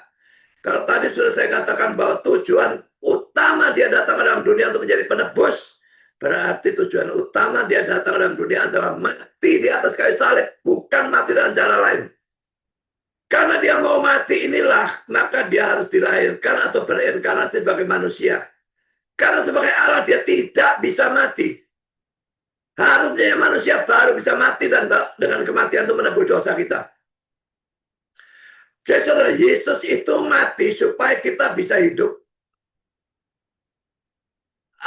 Kalau tadi sudah saya katakan bahwa tujuan utama dia datang ke dalam dunia untuk menjadi penebus, berarti tujuan utama dia datang ke dalam dunia adalah mati di atas kayu salib, bukan mati dengan cara lain. Karena dia mau mati inilah, maka dia harus dilahirkan atau berinkarnasi sebagai manusia. Karena sebagai Allah dia tidak bisa mati. Harusnya manusia baru bisa mati dan dengan kematian itu menebus dosa kita. Jadi saudara, Yesus itu mati supaya kita bisa hidup.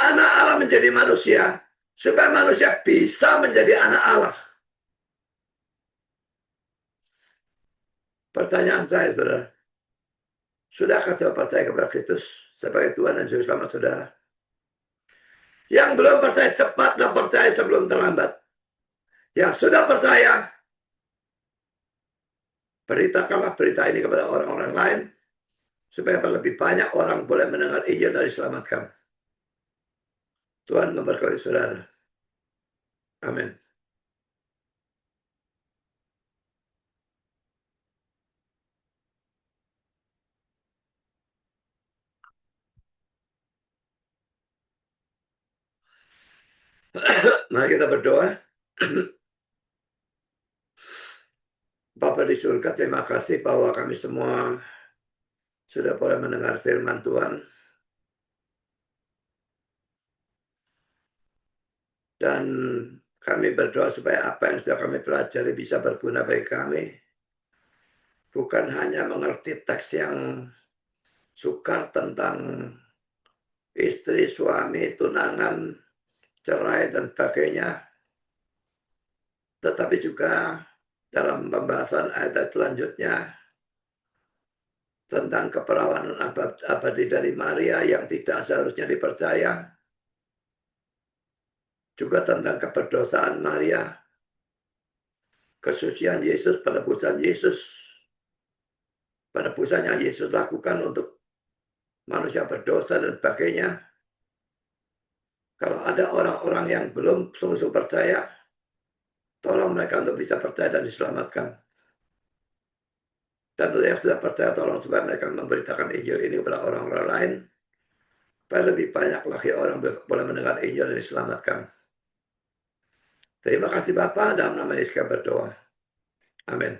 Anak Allah menjadi manusia supaya manusia bisa menjadi anak Allah. Pertanyaan saya, saudara, sudahkah saudara percaya kepada Kristus sebagai Tuhan dan Juru Selamat saudara? Yang belum percaya, cepatlah percaya sebelum terlambat. Yang sudah percaya, beritakanlah berita ini kepada orang-orang lain supaya lebih banyak orang boleh mendengar Injil dan diselamatkan. Tuhan memberkati saudara. Amin. Mari kita berdoa. Bapa di surga, terima kasih bahwa kami semua sudah boleh mendengar firman Tuhan. Dan kami berdoa supaya apa yang sudah kami pelajari bisa berguna bagi kami. Bukan hanya mengerti teks yang sukar tentang istri, suami, tunangan, cerai, dan sebagainya. Tetapi juga dalam pembahasan ayat selanjutnya tentang keperawanan abadi dari Maria yang tidak seharusnya dipercaya. Juga tentang keberdosaan Maria, kesucian Yesus, penebusan Yesus. Penebusan yang Yesus lakukan untuk manusia berdosa dan sebagainya. Kalau ada orang-orang yang belum sungguh-sungguh percaya, tolong mereka untuk bisa percaya dan diselamatkan. Dan untuk yang sudah percaya, tolong supaya mereka memberitakan Injil ini kepada orang-orang lain, supaya lebih banyak lagi orang boleh mendengar Injil dan diselamatkan. Terima kasih Bapa, dalam nama Yesus kami berdoa. Amin.